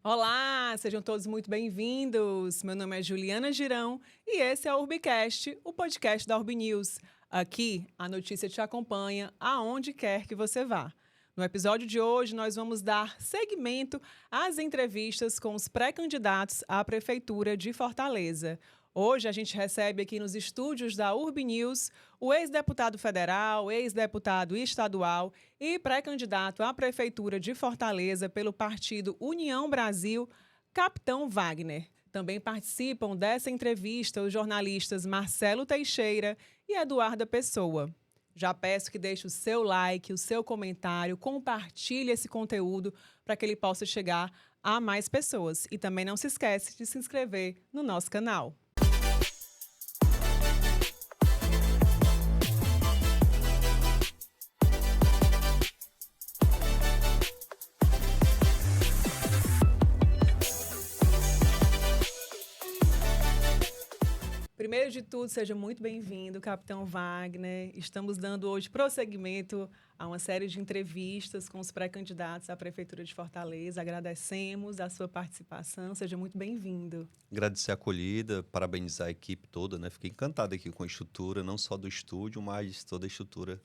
Olá, sejam todos muito bem-vindos. Meu nome é Juliana Girão e esse é o Urbicast, o podcast da Urb News. Aqui, a notícia te acompanha aonde quer que você vá. No episódio de hoje, nós vamos dar seguimento às entrevistas com os pré-candidatos à Prefeitura de Fortaleza. Hoje a gente recebe aqui nos estúdios da Urb News o ex-deputado federal, ex-deputado estadual e pré-candidato à Prefeitura de Fortaleza pelo partido União Brasil, Capitão Wagner. Também participam dessa entrevista os jornalistas Marcelo Teixeira e Eduarda Pessoa. Já peço que deixe o seu like, o seu comentário, compartilhe esse conteúdo para que ele possa chegar a mais pessoas. E também não se esquece de se inscrever no nosso canal. Primeiro de tudo, seja muito bem-vindo, Capitão Wagner. Estamos dando hoje prosseguimento a uma série de entrevistas com os pré-candidatos à Prefeitura de Fortaleza. Agradecemos a sua participação. Seja muito bem-vindo. Agradecer a acolhida, parabenizar a equipe toda, né? Fiquei encantado aqui com a estrutura, não só do estúdio, mas toda a estrutura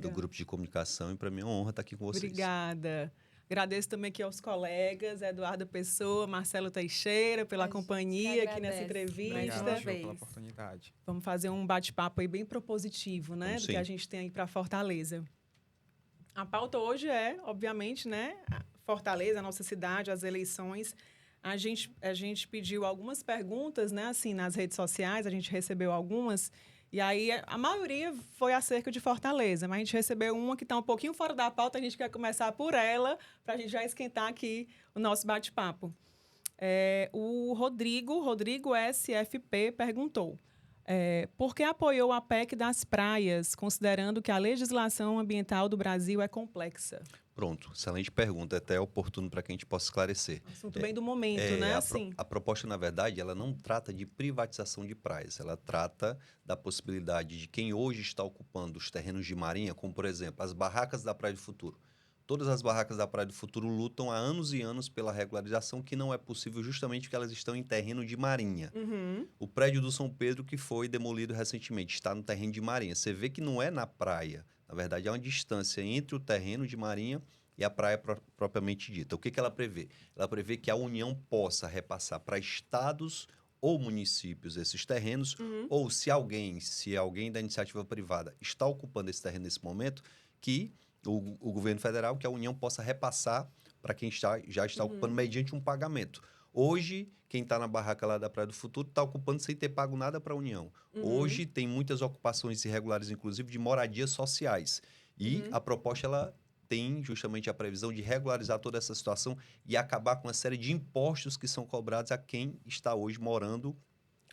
do grupo de comunicação. E para mim é uma honra estar aqui com vocês. Obrigada. Agradeço também aqui aos colegas, Eduardo Pessoa, Marcelo Teixeira, pela companhia aqui nessa entrevista. Obrigado, pela oportunidade. Vamos fazer um bate-papo aí bem propositivo, né? Do que a gente tem aí para Fortaleza. A pauta hoje é, obviamente, né? Fortaleza, a nossa cidade, as eleições. A gente pediu algumas perguntas, né? Assim, nas redes sociais, a gente recebeu algumas. E aí, a maioria foi acerca de Fortaleza, mas a gente recebeu uma que está um pouquinho fora da pauta, a gente quer começar por ela, para a gente já esquentar aqui o nosso bate-papo. O Rodrigo SFP, perguntou por que apoiou a PEC das praias, considerando que a legislação ambiental do Brasil é complexa? Pronto, excelente pergunta, até oportuno para que a gente possa esclarecer. Assunto bem do momento, né? A proposta, na verdade, ela não trata de privatização de praias, ela trata da possibilidade de quem hoje está ocupando os terrenos de marinha, como, por exemplo, as barracas da Praia do Futuro. Todas as barracas da Praia do Futuro lutam há anos e anos pela regularização, que não é possível justamente porque elas estão em terreno de marinha. Uhum. O prédio do São Pedro, que foi demolido recentemente, está no terreno de marinha. Você vê que não é na praia. Na verdade, há uma distância entre o terreno de marinha e a praia propriamente dita. O que ela prevê? Ela prevê que a União possa repassar para estados ou municípios esses terrenos, ou se alguém da iniciativa privada está ocupando esse terreno nesse momento, que o governo federal, que a União possa repassar para quem já está ocupando mediante um pagamento. Hoje, quem está na barraca lá da Praia do Futuro está ocupando sem ter pago nada para a União. Hoje, tem muitas ocupações irregulares, inclusive de moradias sociais. E a proposta, ela tem justamente a previsão de regularizar toda essa situação e acabar com uma série de impostos que são cobrados a quem está hoje morando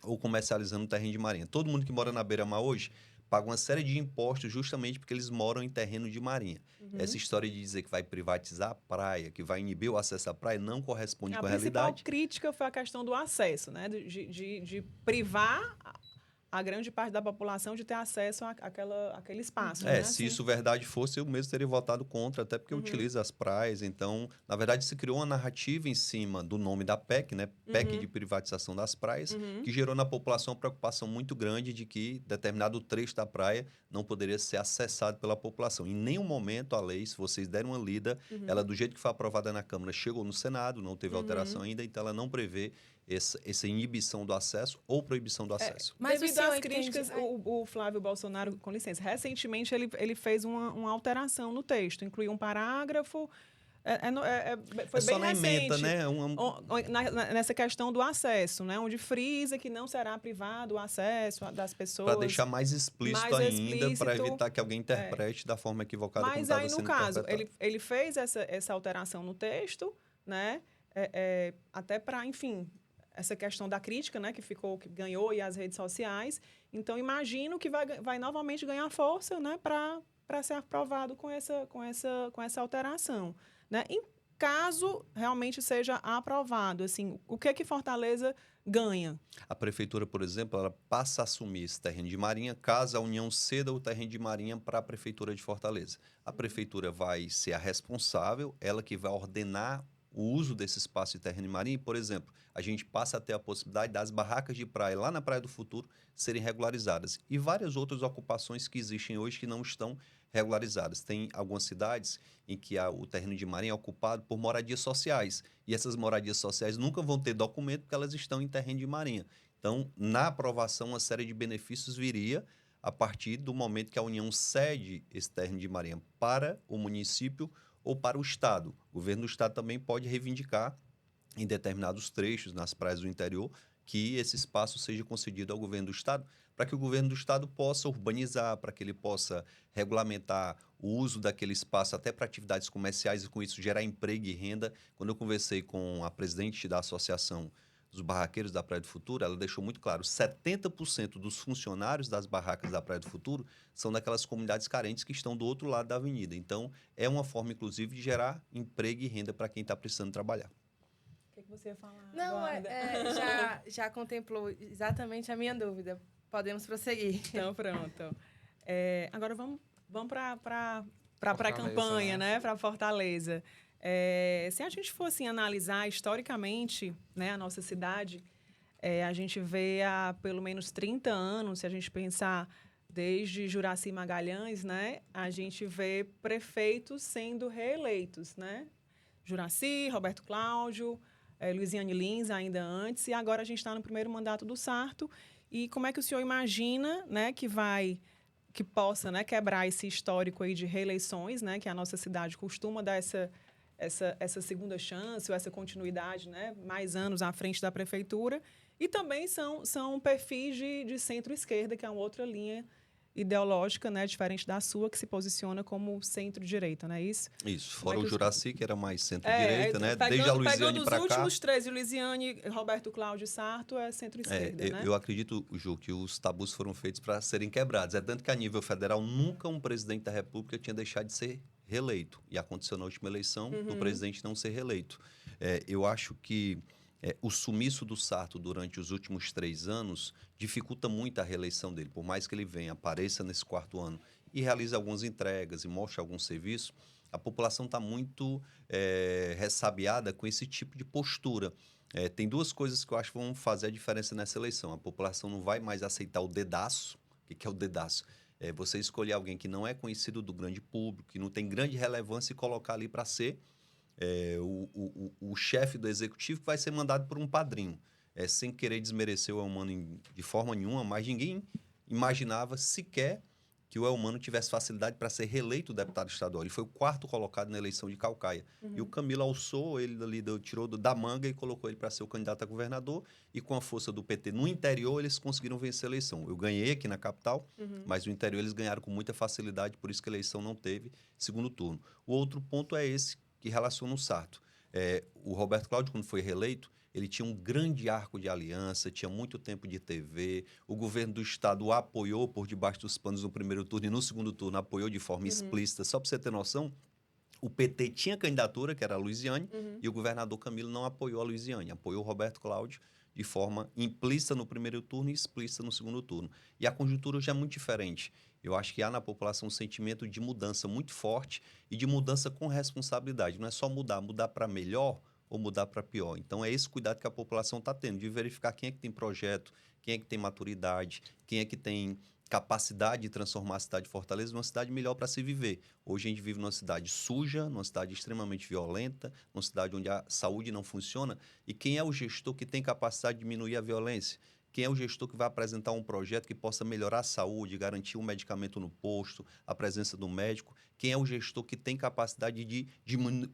ou comercializando no terreno de marinha. Todo mundo que mora na beira-mar hoje paga uma série de impostos justamente porque eles moram em terreno de marinha. Essa história de dizer que vai privatizar a praia, que vai inibir o acesso à praia, não corresponde com a realidade. A principal crítica foi a questão do acesso, né? De privar a grande parte da população de ter acesso àquele espaço. Né? Se isso verdade fosse, eu mesmo teria votado contra, até porque utiliza as praias. Então, na verdade, se criou uma narrativa em cima do nome da PEC, né? PEC de privatização das praias, que gerou na população uma preocupação muito grande de que determinado trecho da praia não poderia ser acessado pela população. Em nenhum momento a lei, se vocês derem uma lida, ela, do jeito que foi aprovada na Câmara, chegou no Senado, não teve alteração ainda, então ela não prevê essa inibição do acesso ou proibição do acesso. Mas devido às críticas, o Flávio Bolsonaro, com licença, recentemente ele fez uma alteração no texto, incluiu um parágrafo, foi bem só na recente, emenda, né? nessa questão do acesso, né? Onde frisa que não será privado o acesso das pessoas. Para deixar mais explícito ainda, para evitar que alguém interprete da forma equivocada como estava sendo interpretado. Mas aí, no caso, ele fez essa alteração no texto, né? Até para, enfim, essa questão da crítica, né, que ganhou e as redes sociais. Então, imagino que vai novamente ganhar força, né, para ser aprovado com essa alteração, né? Em caso realmente seja aprovado, assim, o que Fortaleza ganha? A prefeitura, por exemplo, ela passa a assumir esse terreno de marinha caso a União ceda o terreno de marinha para a prefeitura de Fortaleza. A prefeitura vai ser a responsável, ela que vai ordenar o uso desse espaço de terreno de marinha. Por exemplo, a gente passa a ter a possibilidade das barracas de praia lá na Praia do Futuro serem regularizadas. E várias outras ocupações que existem hoje que não estão regularizadas. Tem algumas cidades em que o terreno de marinha é ocupado por moradias sociais. E essas moradias sociais nunca vão ter documento porque elas estão em terreno de marinha. Então, na aprovação, uma série de benefícios viria a partir do momento que a União cede esse terreno de marinha para o município ou para o Estado. O governo do Estado também pode reivindicar, em determinados trechos, nas praias do interior, que esse espaço seja concedido ao governo do Estado, para que o governo do Estado possa urbanizar, para que ele possa regulamentar o uso daquele espaço até para atividades comerciais e, com isso, gerar emprego e renda. Quando eu conversei com a presidente da Associação dos Barraqueiros da Praia do Futuro, ela deixou muito claro, 70% dos funcionários das barracas da Praia do Futuro são daquelas comunidades carentes que estão do outro lado da avenida. Então, é uma forma, inclusive, de gerar emprego e renda para quem está precisando trabalhar. O que você ia falar? Não, já contemplou exatamente a minha dúvida. Podemos prosseguir. Então, pronto. Agora, vamos para a pré-campanha, né? Para Fortaleza. Se a gente for assim, analisar historicamente, né, a nossa cidade, a gente vê há pelo menos 30 anos, se a gente pensar desde Juracy Magalhães, né, a gente vê prefeitos sendo reeleitos, né? Juracy, Roberto Cláudio, Luiziane Lins ainda antes, e agora a gente está no primeiro mandato do Sarto. E como é que o senhor imagina, né, que possa, né, quebrar esse histórico aí de reeleições, né, que a nossa cidade costuma dar essa segunda chance ou essa continuidade, né, mais anos à frente da prefeitura, e também são perfis de centro-esquerda, que é uma outra linha ideológica, né, diferente da sua, que se posiciona como centro-direita, não é isso? Isso, fora o Juracy, que era mais centro-direita, né? Pegando, desde a Luiziane para cá. Pegando os últimos 13, Luiziane, Roberto Cláudio e Sarto, é centro-esquerda, né? Eu acredito, Ju, que os tabus foram feitos para serem quebrados. É tanto que, a nível federal, nunca um presidente da República tinha deixado de ser reeleito. E aconteceu na última eleição do presidente não ser reeleito. Eu acho que o sumiço do Sarto durante os últimos 3 anos dificulta muito a reeleição dele. Por mais que ele venha, apareça nesse 4º ano e realize algumas entregas e mostre algum serviço, a população está muito ressabiada com esse tipo de postura. Tem 2 coisas que eu acho que vão fazer a diferença nessa eleição. A população não vai mais aceitar o dedaço. O que é o dedaço? Você escolher alguém que não é conhecido do grande público, que não tem grande relevância e colocar ali para ser o chefe do executivo, que vai ser mandado por um padrinho. Sem querer desmerecer o Elmano de forma nenhuma, mas ninguém imaginava sequer que o Elmano tivesse facilidade para ser reeleito deputado estadual. Ele foi o 4º colocado na eleição de Caucaia. E o Camilo alçou ele ali, tirou da manga e colocou ele para ser o candidato a governador. E com a força do PT no interior, eles conseguiram vencer a eleição. Eu ganhei aqui na capital, mas no interior eles ganharam com muita facilidade, por isso que a eleição não teve segundo turno. O outro ponto é esse, que relaciona o Sarto. O Roberto Cláudio, quando foi reeleito, ele tinha um grande arco de aliança, tinha muito tempo de TV, o governo do estado o apoiou por debaixo dos panos no primeiro turno e no segundo turno apoiou de forma explícita. Só para você ter noção, o PT tinha candidatura, que era a Luiziane, e o governador Camilo não apoiou a Luiziane, apoiou o Roberto Cláudio de forma implícita no primeiro turno e explícita no segundo turno. E a conjuntura hoje é muito diferente. Eu acho que há na população um sentimento de mudança muito forte e de mudança com responsabilidade. Não é só mudar para melhor ou mudar para pior. Então, é esse cuidado que a população está tendo, de verificar quem é que tem projeto, quem é que tem maturidade, quem é que tem capacidade de transformar a cidade de Fortaleza numa cidade melhor para se viver. Hoje a gente vive numa cidade suja, numa cidade extremamente violenta, numa cidade onde a saúde não funciona. E quem é o gestor que tem capacidade de diminuir a violência? Quem é o gestor que vai apresentar um projeto que possa melhorar a saúde, garantir um medicamento no posto, a presença do médico? Quem é o gestor que tem capacidade de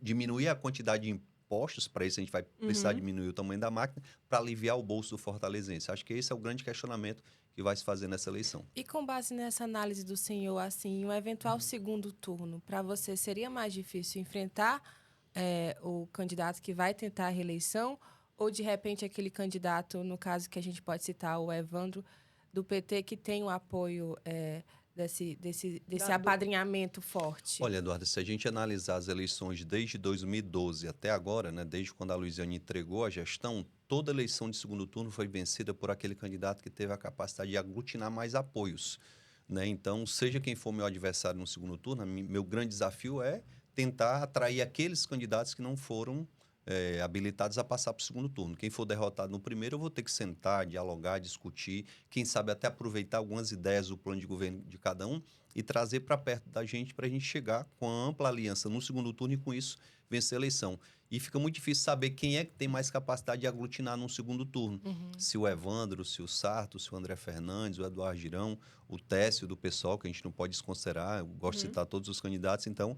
diminuir a quantidade de impostos? Para isso a gente vai precisar diminuir o tamanho da máquina, para aliviar o bolso do fortalezense. Acho que esse é o grande questionamento que vai se fazer nessa eleição. E com base nessa análise do senhor, assim, um eventual segundo turno, para você seria mais difícil enfrentar o candidato que vai tentar a reeleição, ou de repente aquele candidato, no caso que a gente pode citar, o Evandro, do PT, que tem o apoio desse apadrinhamento forte? Olha, Eduardo, se a gente analisar as eleições desde 2012 até agora, né, desde quando a Luiziane entregou a gestão, toda eleição de segundo turno foi vencida por aquele candidato que teve a capacidade de aglutinar mais apoios, né? Então, seja quem for meu adversário no segundo turno, meu grande desafio é tentar atrair aqueles candidatos que não foram habilitados a passar para o segundo turno. Quem for derrotado no primeiro, eu vou ter que sentar, dialogar, discutir, quem sabe até aproveitar algumas ideias do plano de governo de cada um e trazer para perto da gente para a gente chegar com a ampla aliança no segundo turno e, com isso, vencer a eleição. E fica muito difícil saber quem é que tem mais capacidade de aglutinar num segundo turno. Se o Evandro, se o Sarto, se o André Fernandes, o Eduardo Girão, o Técio do PSOL, que a gente não pode desconsiderar, eu gosto de citar todos os candidatos. Então,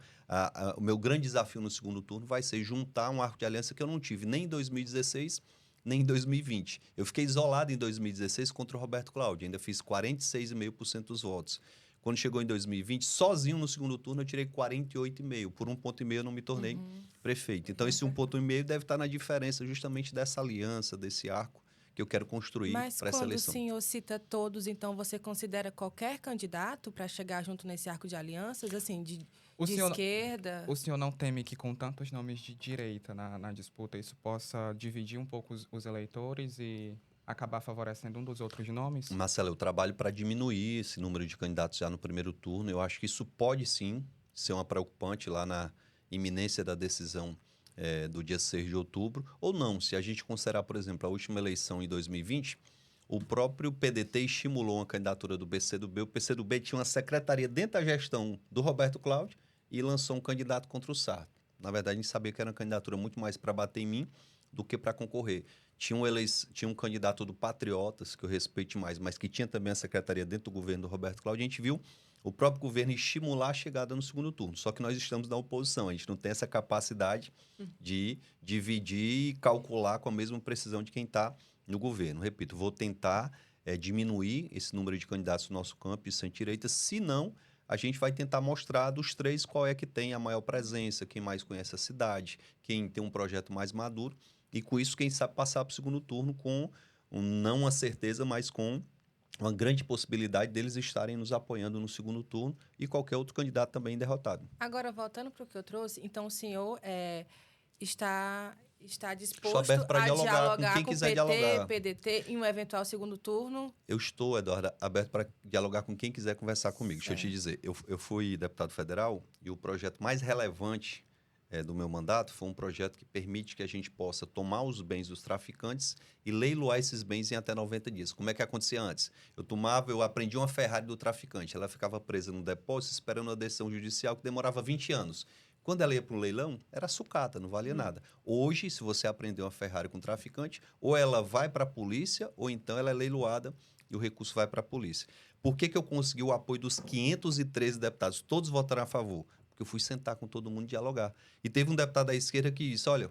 o meu grande desafio no segundo turno vai ser juntar um arco de aliança que eu não tive nem em 2016, nem em 2020. Eu fiquei isolado em 2016 contra o Roberto Cláudio, ainda fiz 46,5% dos votos. Quando chegou em 2020, sozinho no segundo turno, eu tirei 48,5%. Por 1,5 ponto eu não me tornei prefeito. Então, esse 1,5 ponto deve estar na diferença justamente dessa aliança, desse arco que eu quero construir para essa eleição. Mas quando o senhor cita todos, então você considera qualquer candidato para chegar junto nesse arco de alianças, assim, de esquerda? O senhor não teme que com tantos nomes de direita na disputa, isso possa dividir um pouco os eleitores e acabar favorecendo um dos outros nomes? Marcelo, eu trabalho para diminuir esse número de candidatos já no primeiro turno. Eu acho que isso pode, sim, ser uma preocupante lá na iminência da decisão do dia 6 de outubro. Ou não, se a gente considerar, por exemplo, a última eleição em 2020, o próprio PDT estimulou uma candidatura do PCdoB. O PCdoB tinha uma secretaria dentro da gestão do Roberto Cláudio e lançou um candidato contra o Sarto. Na verdade, a gente sabia que era uma candidatura muito mais para bater em mim do que para concorrer. Tinha um candidato do Patriotas, que eu respeito mais, mas que tinha também a secretaria dentro do governo do Roberto Cláudio. A gente viu o próprio governo estimular a chegada no segundo turno. Só que nós estamos na oposição. A gente não tem essa capacidade de dividir e calcular com a mesma precisão de quem está no governo. Repito, vou tentar diminuir esse número de candidatos no nosso campo e centro-direita. Se não, a gente vai tentar mostrar dos três qual é que tem a maior presença, quem mais conhece a cidade, quem tem um projeto mais maduro. E com isso, quem sabe passar para o segundo turno com, não uma certeza, mas com uma grande possibilidade deles estarem nos apoiando no segundo turno e qualquer outro candidato também derrotado. Agora, voltando para o que eu trouxe, então o senhor está disposto Estou aberto para dialogar com quem quiser dialogar. PDT, em um eventual segundo turno? Eu estou, Eduardo, aberto para dialogar com quem quiser conversar comigo. Certo. Deixa eu te dizer, eu fui deputado federal e o projeto mais relevante do meu mandato foi um projeto que permite que a gente possa tomar os bens dos traficantes e leiloar esses bens em até 90 dias. Como é que acontecia antes? Eu aprendi uma Ferrari do traficante, ela ficava presa no depósito esperando a decisão judicial que demorava 20 anos. Quando ela ia para um leilão, era sucata, não valia nada. Hoje, se você aprender uma Ferrari com um traficante, ou ela vai para a polícia, ou então ela é leiloada e o recurso vai para a polícia. Por que eu consegui o apoio dos 513 deputados? Todos votaram a favor. Porque eu fui sentar com todo mundo e dialogar. E teve um deputado da esquerda que disse, olha,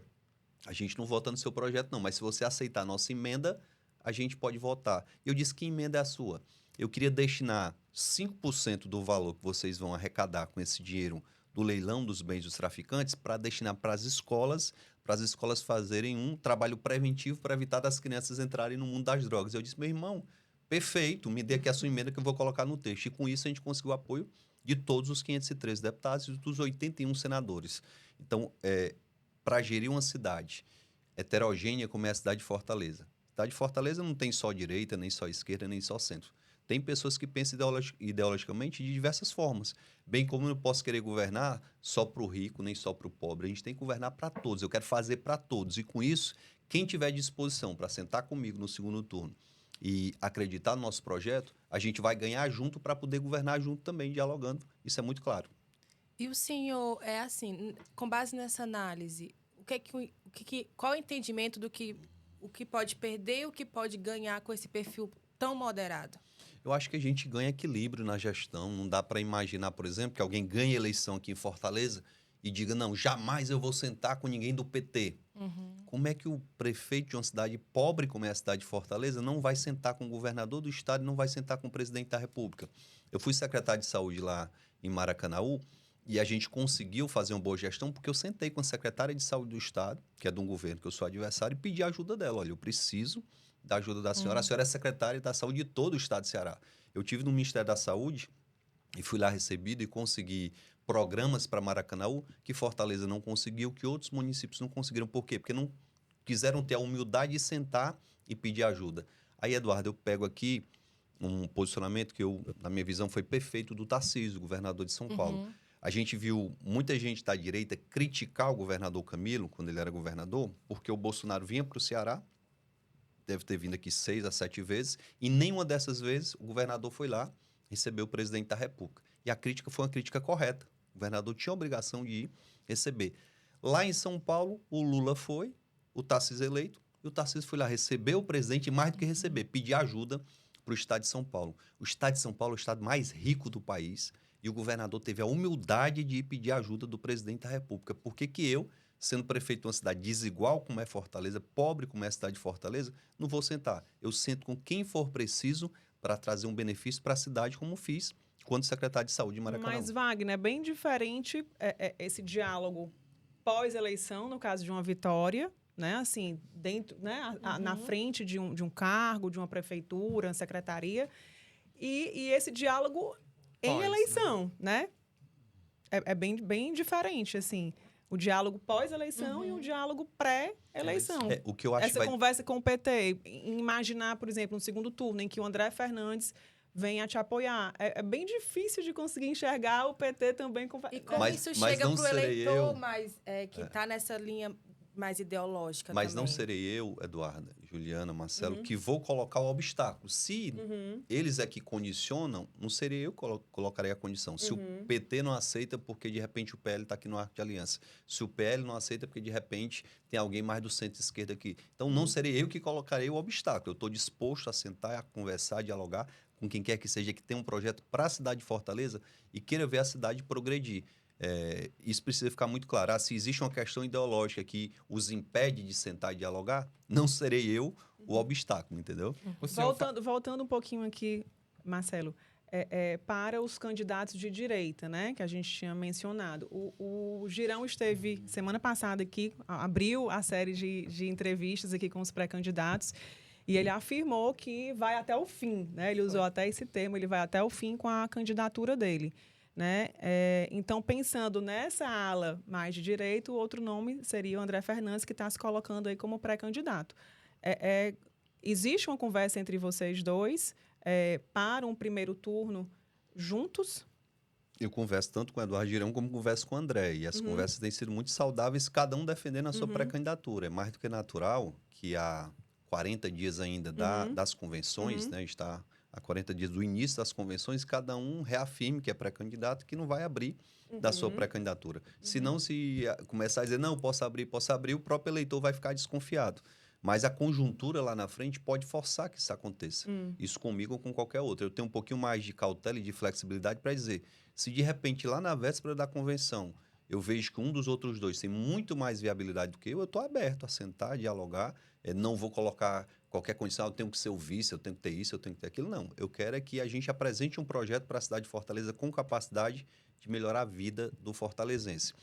a gente não vota no seu projeto não, mas se você aceitar a nossa emenda, a gente pode votar. E eu disse, que emenda é a sua? Eu queria destinar 5% do valor que vocês vão arrecadar com esse dinheiro do leilão dos bens dos traficantes para destinar para as escolas fazerem um trabalho preventivo para evitar das crianças entrarem no mundo das drogas. Eu disse, meu irmão, perfeito, me dê aqui a sua emenda que eu vou colocar no texto. E com isso a gente conseguiu o apoio de todos os 513 deputados e dos 81 senadores. Então, para gerir uma cidade heterogênea como é a cidade de Fortaleza. A cidade de Fortaleza não tem só direita, nem só esquerda, nem só centro. Tem pessoas que pensam ideologicamente de diversas formas. Bem como eu não posso querer governar só para o rico, nem só para o pobre. A gente tem que governar para todos. Eu quero fazer para todos. E com isso, quem tiver disposição para sentar comigo no segundo turno e acreditar no nosso projeto, a gente vai ganhar junto para poder governar junto também, dialogando. Isso é muito claro. E o senhor, com base nessa análise, qual o entendimento do que o que pode perder e o que pode ganhar com esse perfil tão moderado? Eu acho que a gente ganha equilíbrio na gestão. Não dá para imaginar, por exemplo, que alguém ganhe eleição aqui em Fortaleza e diga, não, jamais eu vou sentar com ninguém do PT. Como é que o prefeito de uma cidade pobre como é a cidade de Fortaleza não vai sentar com o governador do estado e não vai sentar com o presidente da República? Eu fui secretário de saúde lá em Maracanaú e a gente conseguiu fazer uma boa gestão porque eu sentei com a secretária de saúde do estado, que é de um governo que eu sou adversário, e pedi a ajuda dela. Olha, eu preciso da ajuda da senhora. A senhora é secretária da saúde de todo o estado de Ceará. Eu tive no Ministério da Saúde e fui lá recebido e consegui programas para Maracanaú que Fortaleza não conseguiu, que outros municípios não conseguiram. Por quê? Porque não quiseram ter a humildade de sentar e pedir ajuda. Aí, Eduardo, eu pego aqui um posicionamento que, na minha visão, foi perfeito do Tarcísio, governador de São Paulo. A gente viu muita gente da direita criticar o governador Camilo, quando ele era governador, porque o Bolsonaro vinha para o Ceará, deve ter vindo aqui 6 a 7 vezes, e nenhuma dessas vezes o governador foi lá receber o presidente da República. E a crítica foi uma crítica correta. O governador tinha a obrigação de ir receber. Lá em São Paulo, o Lula foi, o Tarcísio eleito, e o Tarcísio foi lá receber o presidente, e mais do que receber, pedir ajuda para o estado de São Paulo. O estado de São Paulo é o estado mais rico do país, e o governador teve a humildade de ir pedir ajuda do presidente da República. Por que que eu, sendo prefeito de uma cidade desigual como é Fortaleza, pobre como é a cidade de Fortaleza, não vou sentar? Eu sento com quem for preciso para trazer um benefício para a cidade, como fiz quando secretário de Saúde de Maracanã. Mas, Wagner, é bem diferente esse diálogo pós-eleição, no caso de uma vitória, né? Assim, dentro, né? Na frente de um cargo, de uma prefeitura, uma secretaria, e esse diálogo em eleição, né? É bem diferente, assim. O diálogo pós-eleição e o diálogo pré-eleição. O que eu acho Essa conversa com o PT, imaginar, por exemplo, um segundo turno em que o André Fernandes venha te apoiar. É bem difícil de conseguir enxergar o PT também. E como isso chega para o eleitor que está nessa linha mais ideológica Mas também. não serei eu, Eduarda, Juliana, Marcelo, que vou colocar o obstáculo. Se eles é que condicionam, não serei eu que colocarei a condição. Se o PT não aceita, porque de repente o PL está aqui no arco de aliança. Se o PL não aceita, porque de repente tem alguém mais do centro-esquerda aqui. Então, não serei eu que colocarei o obstáculo. Eu estou disposto a sentar, a conversar, a dialogar com quem quer que seja, que tenha um projeto para a cidade de Fortaleza e queira ver a cidade progredir. Isso precisa ficar muito claro. Se existe uma questão ideológica que os impede de sentar e dialogar, não serei eu o obstáculo, entendeu? Voltando um pouquinho aqui, Marcelo, para os candidatos de direita, né, que a gente tinha mencionado. O Girão esteve semana passada aqui, abriu a série de entrevistas aqui com os pré-candidatos, e ele afirmou que vai até o fim, né? Ele usou até esse termo, ele vai até o fim com a candidatura dele. Né? Então, pensando nessa ala mais de direita, o outro nome seria o André Fernandes, que está se colocando aí como pré-candidato. Existe uma conversa entre vocês dois para um primeiro turno juntos? Eu converso tanto com o Eduardo Girão como converso com o André. E as conversas têm sido muito saudáveis, cada um defendendo a sua pré-candidatura. É mais do que natural que há 40 dias ainda das convenções, né? A gente está há 40 dias do início das convenções, cada um reafirme que é pré-candidato, que não vai abrir da sua pré-candidatura. Senão, se começar a dizer, não, posso abrir, o próprio eleitor vai ficar desconfiado. Mas a conjuntura lá na frente pode forçar que isso aconteça. Isso comigo ou com qualquer outro. Eu tenho um pouquinho mais de cautela e de flexibilidade para dizer, se de repente lá na véspera da convenção eu vejo que um dos outros dois tem muito mais viabilidade do que eu estou aberto a sentar, dialogar, não vou colocar qualquer condição, eu tenho que ser o vice, eu tenho que ter isso, eu tenho que ter aquilo. Não, eu quero é que a gente apresente um projeto para a cidade de Fortaleza com capacidade de melhorar a vida do fortalezense.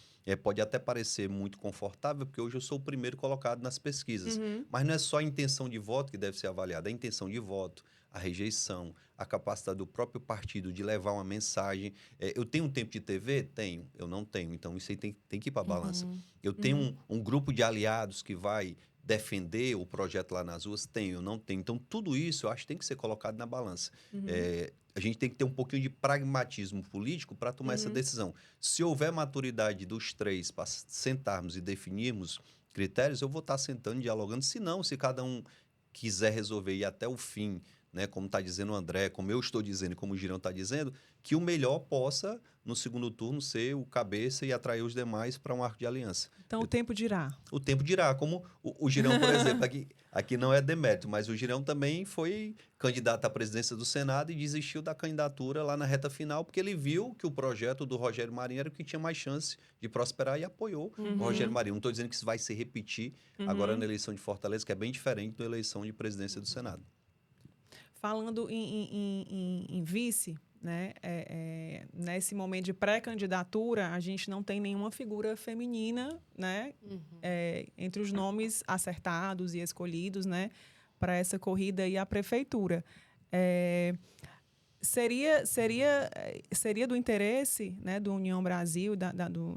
Pode até parecer muito confortável, porque hoje eu sou o primeiro colocado nas pesquisas, mas não é só a intenção de voto que deve ser avaliada, a intenção de voto, a rejeição, a capacidade do próprio partido de levar uma mensagem. Eu tenho um tempo de TV? Tenho. Eu não tenho. Então, isso aí tem que ir para a balança. Eu tenho um grupo de aliados que vai defender o projeto lá nas ruas? Tenho, não tenho. Então, tudo isso eu acho que tem que ser colocado na balança. A gente tem que ter um pouquinho de pragmatismo político para tomar essa decisão. Se houver maturidade dos três para sentarmos e definirmos critérios, eu vou estar sentando, dialogando. Se não, se cada um quiser resolver ir até o fim, né, como está dizendo o André, como eu estou dizendo e como o Girão está dizendo, que o melhor possa, no segundo turno, ser o cabeça e atrair os demais para um arco de aliança. Então, o tempo dirá. O tempo dirá. Como o Girão, por exemplo, aqui não é demérito, mas o Girão também foi candidato à presidência do Senado e desistiu da candidatura lá na reta final, porque ele viu que o projeto do Rogério Marinho era o que tinha mais chance de prosperar e apoiou o Rogério Marinho. Não estou dizendo que isso vai se repetir agora na eleição de Fortaleza, que é bem diferente da eleição de presidência do Senado. Falando em vice, né, nesse momento de pré-candidatura, a gente não tem nenhuma figura feminina, né, entre os nomes acertados e escolhidos, né, para essa corrida e a prefeitura. Seria do interesse, né, do União Brasil,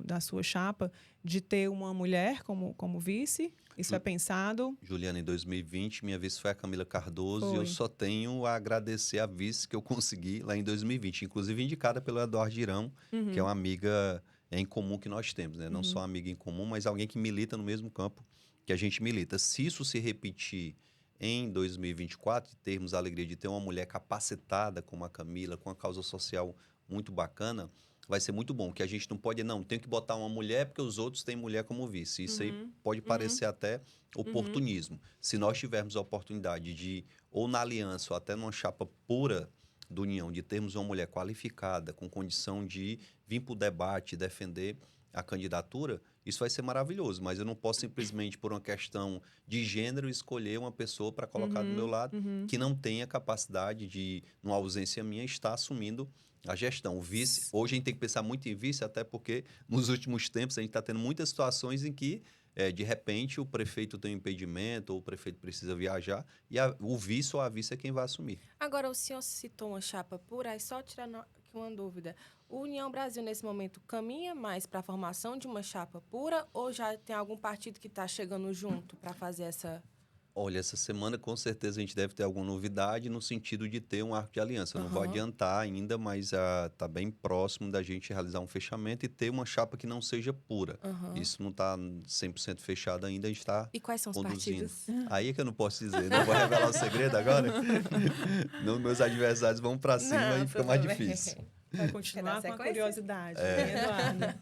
da sua chapa, de ter uma mulher como vice? Isso é pensado? Juliana, em 2020, minha vice foi a Camila Cardoso e Foi. eu só tenho a agradecer a vice que eu consegui lá em 2020, inclusive indicada pelo Eduardo Girão, que é uma amiga em comum que nós temos, né? Não só uma amiga em comum, mas alguém que milita no mesmo campo que a gente milita. Se isso se repetir em 2024, termos a alegria de ter uma mulher capacitada como a Camila, com a causa social muito bacana, vai ser muito bom. Que a gente não pode, não, tem que botar uma mulher porque os outros têm mulher como vice. Isso aí pode parecer até oportunismo. Se nós tivermos a oportunidade de, ou na aliança, ou até numa chapa pura do União, de termos uma mulher qualificada, com condição de vir para o debate e defender a candidatura, isso vai ser maravilhoso. Mas eu não posso simplesmente, por uma questão de gênero, escolher uma pessoa para colocar do meu lado que não tenha capacidade de, numa ausência minha, estar assumindo a gestão. O vice, hoje a gente tem que pensar muito em vice, até porque nos últimos tempos a gente está tendo muitas situações em que, de repente, o prefeito tem um impedimento ou o prefeito precisa viajar e o vice ou a vice é quem vai assumir. Agora, o senhor citou uma chapa pura, aí só tirando aqui uma dúvida. O União Brasil, nesse momento, caminha mais para a formação de uma chapa pura ou já tem algum partido que está chegando junto para fazer essa... Olha, essa semana com certeza a gente deve ter alguma novidade no sentido de ter um arco de aliança. Eu não vou adiantar ainda, mas está bem próximo da gente realizar um fechamento e ter uma chapa que não seja pura. Isso não está 100% fechado ainda, a gente está E quais são os conduzindo. partidos? Aí é que eu não posso dizer, não vou revelar o segredo agora. Não, meus adversários vão para cima e fica mais difícil. Vai continuar com a sequência? curiosidade, né, Eduardo?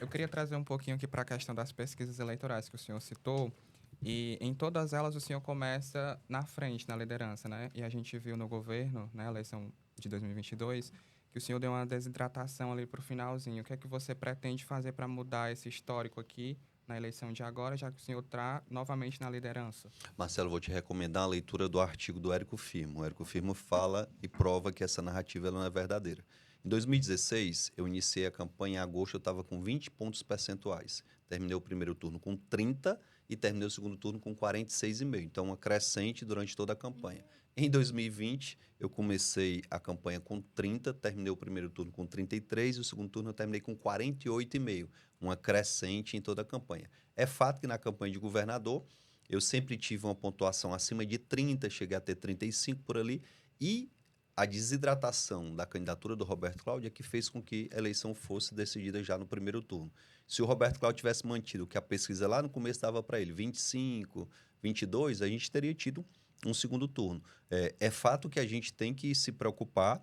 Eu queria trazer um pouquinho aqui para a questão das pesquisas eleitorais que o senhor citou. E em todas elas o senhor começa na frente, na liderança, né? E a gente viu no governo, na eleição de 2022, que o senhor deu uma desidratação ali para o finalzinho. O que é que você pretende fazer para mudar esse histórico aqui na eleição de agora, já que o senhor está novamente na liderança? Marcelo, vou te recomendar a leitura do artigo do Érico Firmo. O Érico Firmo fala e prova que essa narrativa ela não é verdadeira. Em 2016, eu iniciei a campanha em agosto, eu estava com 20 pontos percentuais. Terminei o primeiro turno com 30 e terminei o segundo turno com 46,5. Então, uma crescente durante toda a campanha. Em 2020, eu comecei a campanha com 30, terminei o primeiro turno com 33 e o segundo turno eu terminei com 48,5. Uma crescente em toda a campanha. É fato que na campanha de governador, eu sempre tive uma pontuação acima de 30, cheguei a ter 35 por ali, e a desidratação da candidatura do Roberto Cláudio é que fez com que a eleição fosse decidida já no primeiro turno. Se o Roberto Cláudio tivesse mantido o que a pesquisa lá no começo dava para ele, 25, 22, a gente teria tido um segundo turno. É fato que a gente tem que se preocupar,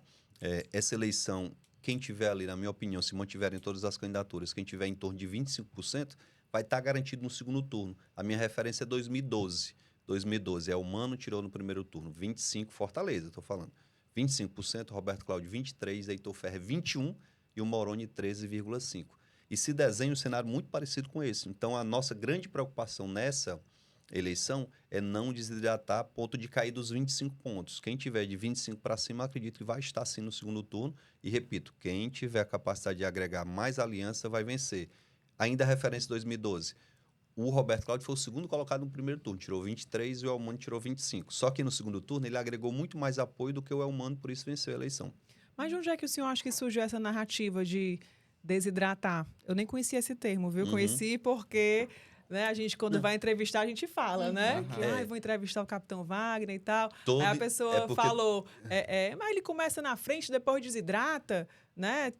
essa eleição, quem tiver ali, na minha opinião, se mantiverem todas as candidaturas, quem tiver em torno de 25%, vai estar garantido no segundo turno. A minha referência é 2012. 2012, o Mano tirou no primeiro turno, 25, Fortaleza, estou falando. 25%, Roberto Cláudio 23%, Heitor Ferrer 21% e o Moroni 13,5%. E se desenha um cenário muito parecido com esse. Então, a nossa grande preocupação nessa eleição é não desidratar a ponto de cair dos 25 pontos. Quem tiver de 25 para cima, acredito que vai estar sim no segundo turno. E, repito, quem tiver a capacidade de agregar mais aliança vai vencer. Ainda a referência 2012. O Roberto Cláudio foi o segundo colocado no primeiro turno, tirou 23 e o Elmano tirou 25. Só que no segundo turno ele agregou muito mais apoio do que o Elmano, por isso venceu a eleição. Mas de onde é que o senhor acha que surgiu essa narrativa de desidratar? Eu nem conhecia esse termo, viu? Conheci porque, né, a gente, quando vai entrevistar, a gente fala, né? Que vou entrevistar o Capitão Wagner e tal. Aí a pessoa falou, mas ele começa na frente, depois desidrata, né?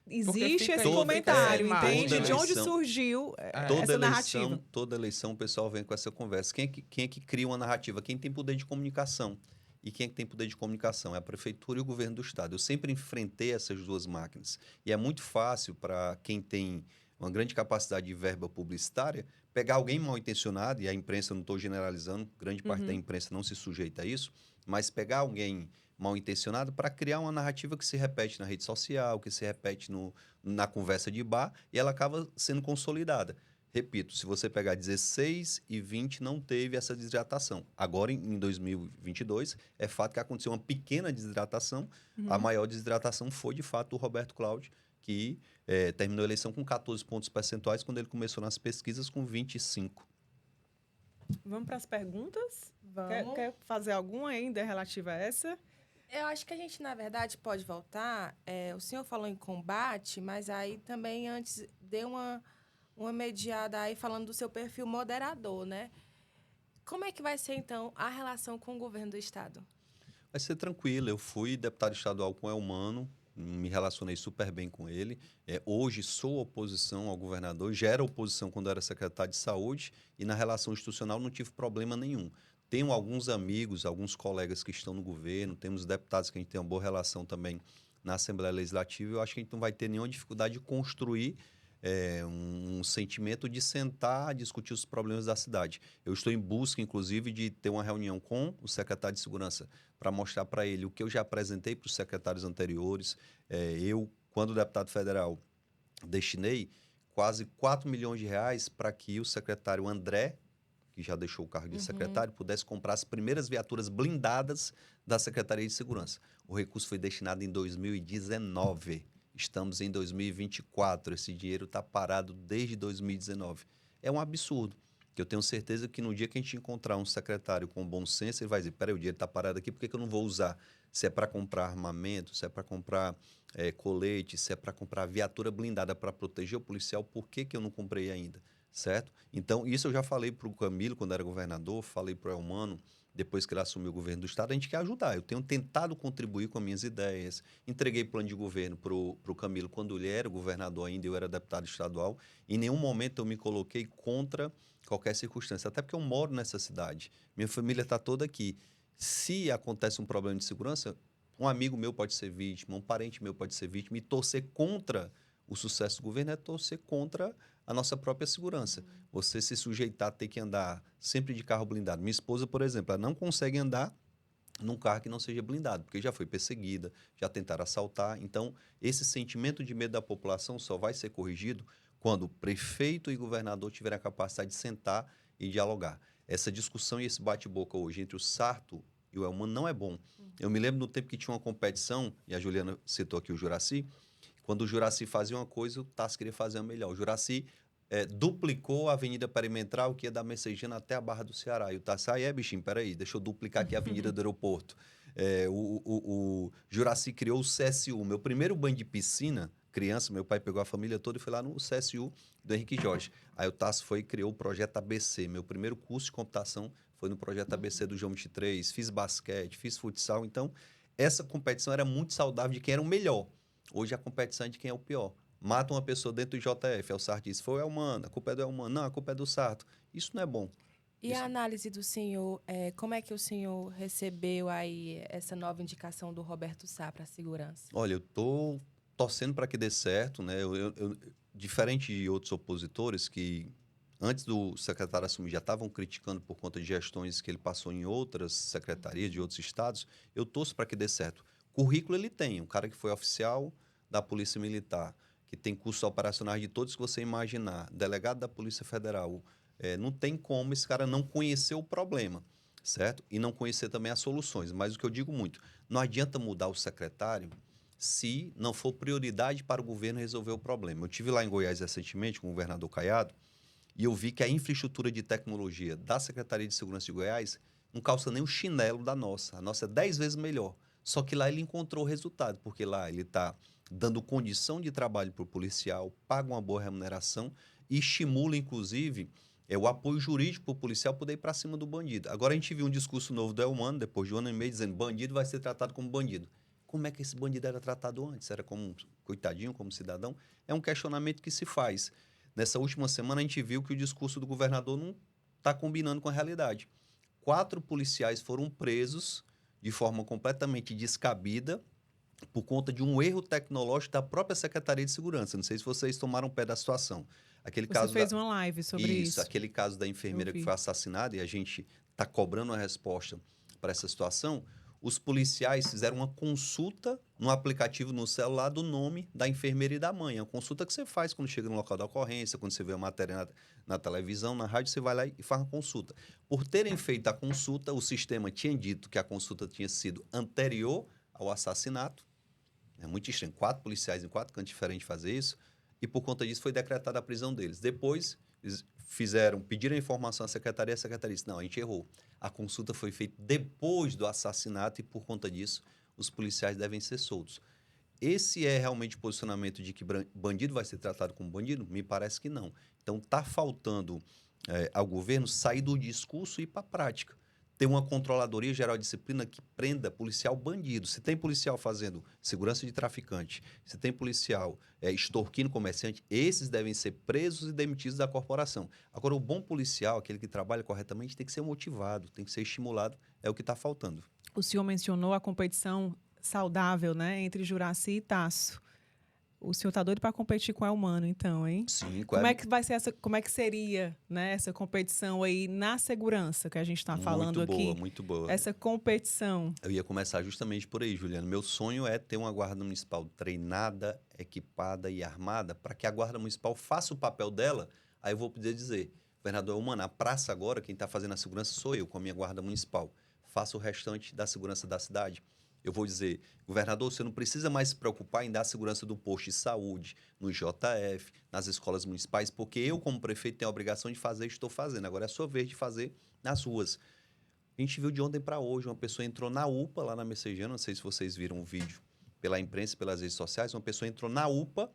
Existe esse comentário, entende? De onde surgiu essa narrativa? Toda eleição o pessoal vem com essa conversa. Quem é que cria uma narrativa? Quem tem poder de comunicação. E quem é que tem poder de comunicação? É a prefeitura e o governo do estado. Eu sempre enfrentei essas duas máquinas. E é muito fácil para quem tem uma grande capacidade de verba publicitária pegar alguém mal intencionado, e a imprensa, não estou generalizando, grande parte da imprensa não se sujeita a isso, mas pegar alguém mal intencionado para criar uma narrativa que se repete na rede social, que se repete na conversa de bar, e ela acaba sendo consolidada. Repito, se você pegar 16 e 20, não teve essa desidratação. Agora, em 2022, é fato que aconteceu uma pequena desidratação. A maior desidratação foi, de fato, o Roberto Cláudio, que terminou a eleição com 14 pontos percentuais, quando ele começou nas pesquisas com 25. Vamos para as perguntas? Vamos. Quer fazer alguma ainda relativa a essa? Eu acho que a gente, na verdade, pode voltar. O senhor falou em combate, mas aí também antes deu uma uma mediada aí falando do seu perfil moderador, né? Como é que vai ser, então, a relação com o governo do Estado? Vai ser tranquilo. Eu fui deputado estadual com o Elmano, me relacionei super bem com ele. Hoje sou oposição ao governador, já era oposição quando era secretário de saúde e na relação institucional não tive problema nenhum. Tenho alguns amigos, alguns colegas que estão no governo, temos deputados que a gente tem uma boa relação também na Assembleia Legislativa. Eu acho que a gente não vai ter nenhuma dificuldade de construir um sentimento de sentar, discutir os problemas da cidade. Eu estou em busca, inclusive, de ter uma reunião com o secretário de Segurança para mostrar para ele o que eu já apresentei para os secretários anteriores. Eu, quando deputado federal, destinei quase 4 milhões de reais para que o secretário André, que já deixou o cargo de secretário, pudesse comprar as primeiras viaturas blindadas da Secretaria de Segurança. O recurso foi destinado em 2019. Estamos em 2024. Esse dinheiro está parado desde 2019. É um absurdo. Que eu tenho certeza que no dia que a gente encontrar um secretário com bom senso, ele vai dizer, peraí, o dinheiro está parado aqui, por que eu não vou usar? Se é para comprar armamento, se é para comprar colete, se é para comprar viatura blindada para proteger o policial, por que eu não comprei ainda? Certo? Então, isso eu já falei para o Camilo, quando era governador, falei para o Elmano, depois que ele assumiu o governo do Estado, a gente quer ajudar. Eu tenho tentado contribuir com as minhas ideias. Entreguei plano de governo para o Camilo quando ele era governador ainda, eu era deputado estadual. Em nenhum momento eu me coloquei contra qualquer circunstância, até porque eu moro nessa cidade. Minha família está toda aqui. Se acontece um problema de segurança, um amigo meu pode ser vítima, um parente meu pode ser vítima, e torcer contra o sucesso do governo é torcer contra a nossa própria segurança. Você se sujeitar a ter que andar sempre de carro blindado. Minha esposa, por exemplo, ela não consegue andar num carro que não seja blindado, porque já foi perseguida, já tentaram assaltar. Então, esse sentimento de medo da população só vai ser corrigido quando o prefeito e governador tiverem a capacidade de sentar e dialogar. Essa discussão e esse bate-boca hoje entre o Sarto e o Elmano não é bom. Eu me lembro no tempo que tinha uma competição, e a Juliana citou aqui o Juracy, quando o Juracy fazia uma coisa, o Tasso queria fazer uma melhor. O Juracy duplicou a Avenida Perimetral, que ia da Messejana até a Barra do Ceará. E o Tasso, bichinho, peraí, deixa eu duplicar aqui a Avenida do Aeroporto. O Juracy criou o CSU. Meu primeiro banho de piscina, criança, meu pai pegou a família toda e foi lá no CSU do Henrique Jorge. Aí o Tasso foi e criou o projeto ABC. Meu primeiro curso de computação foi no projeto ABC do João 23. Fiz basquete, fiz futsal. Então, essa competição era muito saudável de quem era o melhor. Hoje a competição é de quem é o pior. Mata uma pessoa dentro do JF, aí o Sarto diz, foi o Elmano, a culpa é do Elmano. Não, a culpa é do Sarto. Isso não é bom. E a análise do senhor, como é que o senhor recebeu aí essa nova indicação do Roberto Sá para a segurança? Olha, eu estou torcendo para que dê certo, né? Diferente de outros opositores que, antes do secretário assumir, já estavam criticando por conta de gestões que ele passou em outras secretarias de outros estados, eu torço para que dê certo. Currículo ele tem, um cara que foi oficial da Polícia Militar, que tem cursos operacionais de todos que você imaginar, delegado da Polícia Federal, não tem como esse cara não conhecer o problema, certo? E não conhecer também as soluções. Mas o que eu digo muito, não adianta mudar o secretário se não for prioridade para o governo resolver o problema. Eu estive lá em Goiás recentemente com o governador Caiado e eu vi que a infraestrutura de tecnologia da Secretaria de Segurança de Goiás não calça nem o chinelo da nossa. A nossa é 10 vezes melhor. Só que lá ele encontrou resultado, porque lá ele está dando condição de trabalho para o policial, paga uma boa remuneração e estimula, inclusive, o apoio jurídico para o policial poder ir para cima do bandido. Agora a gente viu um discurso novo do Elmano, depois de um ano e meio, dizendo bandido vai ser tratado como bandido. Como é que esse bandido era tratado antes? Era como um coitadinho, como cidadão? É um questionamento que se faz. Nessa última semana a gente viu que o discurso do governador não está combinando com a realidade. 4 policiais foram presos de forma completamente descabida por conta de um erro tecnológico da própria Secretaria de Segurança. Não sei se vocês tomaram pé da situação. Você fez uma live sobre isso. Aquele caso da enfermeira que foi assassinada e a gente está cobrando uma resposta para essa situação. Os policiais fizeram uma consulta no aplicativo no celular do nome da enfermeira e da mãe. É uma consulta que você faz quando chega no local da ocorrência, quando você vê a matéria na televisão, na rádio, você vai lá e faz uma consulta. Por terem feito a consulta, o sistema tinha dito que a consulta tinha sido anterior ao assassinato. É muito estranho. 4 policiais em 4 cantos diferentes fazer isso. E por conta disso foi decretada a prisão deles. Depois, eles pediram a informação à secretaria, a secretaria disse, não, a gente errou. A consulta foi feita depois do assassinato e por conta disso os policiais devem ser soltos. esse é realmente o posicionamento de que bandido vai ser tratado como bandido? Me parece que não. Então, está faltando ao governo sair do discurso e ir para a prática. Ter uma controladoria geral de disciplina que prenda policial bandido. Se tem policial fazendo segurança de traficante, se tem policial extorquindo comerciante, esses devem ser presos e demitidos da corporação. Agora, o bom policial, aquele que trabalha corretamente, tem que ser motivado, tem que ser estimulado, é o que está faltando. O senhor mencionou a competição saudável, né, entre Juraci e Tasso. O senhor está doido para competir com o Elmano, então, hein? Sim, Como é que vai ser como é que seria, né, essa competição aí na segurança que a gente está falando aqui? Muito boa, muito boa. Essa competição. Eu ia começar justamente por aí, Juliano. Meu sonho é ter uma guarda municipal treinada, equipada e armada para que a guarda municipal faça o papel dela. Aí eu vou poder dizer, governador Eumano, a praça agora, quem está fazendo a segurança sou eu, com a minha guarda municipal. Faça o restante da segurança da cidade. Eu vou dizer, governador, você não precisa mais se preocupar em dar segurança do posto de saúde, no JF, nas escolas municipais, porque eu, como prefeito, tenho a obrigação de fazer e estou fazendo. Agora é a sua vez de fazer nas ruas. A gente viu de ontem para hoje, uma pessoa entrou na UPA, lá na Messejana, não sei se vocês viram o vídeo pela imprensa, pelas redes sociais, uma pessoa entrou na UPA,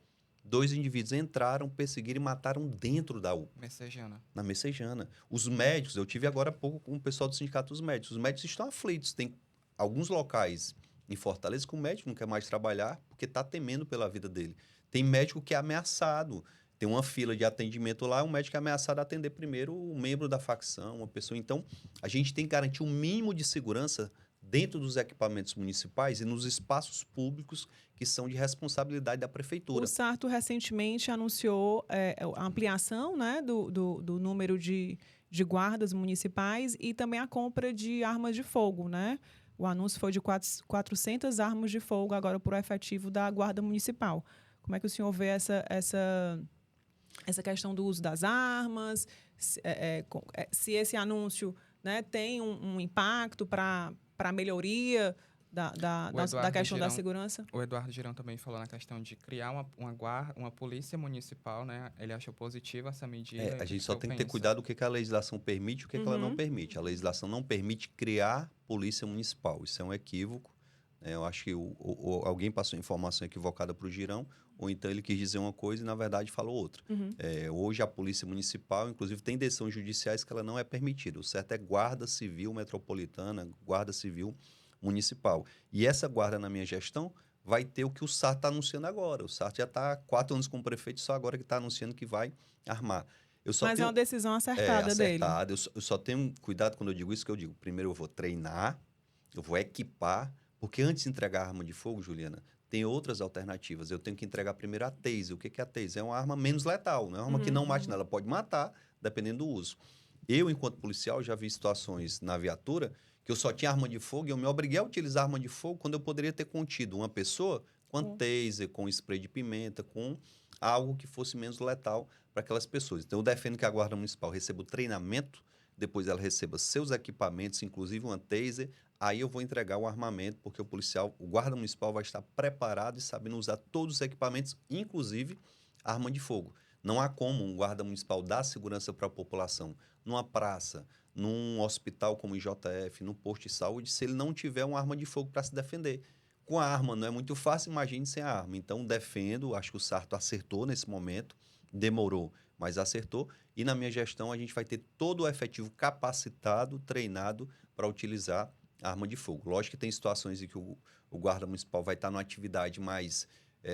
2 indivíduos entraram, perseguiram e mataram dentro da UPA. Messejana. Na Messejana. Os médicos, eu tive agora há pouco com o pessoal do Sindicato dos Médicos, os médicos estão aflitos, tem alguns locais em Fortaleza que o médico não quer mais trabalhar porque está temendo pela vida dele. Tem médico que é ameaçado. Tem uma fila de atendimento lá, um médico é ameaçado a atender primeiro um membro da facção, uma pessoa. Então, a gente tem que garantir um mínimo de segurança dentro dos equipamentos municipais e nos espaços públicos que são de responsabilidade da prefeitura. O Sarto recentemente anunciou a ampliação, né, do número de guardas municipais e também a compra de armas de fogo, né? O anúncio foi de 400 armas de fogo agora por efetivo da Guarda Municipal. Como é que o senhor vê essa questão do uso das armas? Se esse anúncio, né, tem um impacto para a melhoria da questão da segurança? O Eduardo Girão também falou na questão de criar uma polícia municipal, né? Ele achou positiva essa medida. A gente só tem que ter cuidado com o que a legislação permite e o que ela não permite. A legislação não permite criar polícia municipal. Isso é um equívoco. Eu acho que alguém passou informação equivocada para o Girão, ou então ele quis dizer uma coisa e, na verdade, falou outra. Hoje, a Polícia Municipal, inclusive, tem decisões judiciais que ela não é permitida. O certo é Guarda Civil Metropolitana, Guarda Civil Municipal. E essa guarda, na minha gestão, vai ter o que o Sarto está anunciando agora. O Sarto já está há 4 anos como prefeito, só agora que está anunciando que vai armar. Mas é uma decisão acertada dele. Eu só tenho cuidado quando eu digo isso, que eu digo, primeiro eu vou treinar, eu vou equipar, porque antes de entregar a arma de fogo, Juliana, tem outras alternativas. Eu tenho que entregar primeiro a taser. O que é a taser? É uma arma menos letal, não é uma arma que não mate, não. Ela pode matar, dependendo do uso. Eu, enquanto policial, já vi situações na viatura que eu só tinha arma de fogo e eu me obriguei a utilizar arma de fogo quando eu poderia ter contido uma pessoa com taser, com spray de pimenta, com algo que fosse menos letal para aquelas pessoas. Então, eu defendo que a Guarda Municipal receba o treinamento, depois ela receba seus equipamentos, inclusive uma taser, aí eu vou entregar o armamento, porque o guarda municipal vai estar preparado e sabendo usar todos os equipamentos, inclusive arma de fogo. Não há como um guarda municipal dar segurança para a população numa praça, num hospital como o IJF, num posto de saúde, se ele não tiver uma arma de fogo para se defender. Com a arma não é muito fácil, imagine sem a arma. Então, defendo, acho que o Sarto acertou nesse momento, demorou, mas acertou. E na minha gestão, a gente vai ter todo o efetivo capacitado, treinado para utilizar a arma de fogo. Lógico que tem situações em que o guarda municipal vai estar numa atividade mais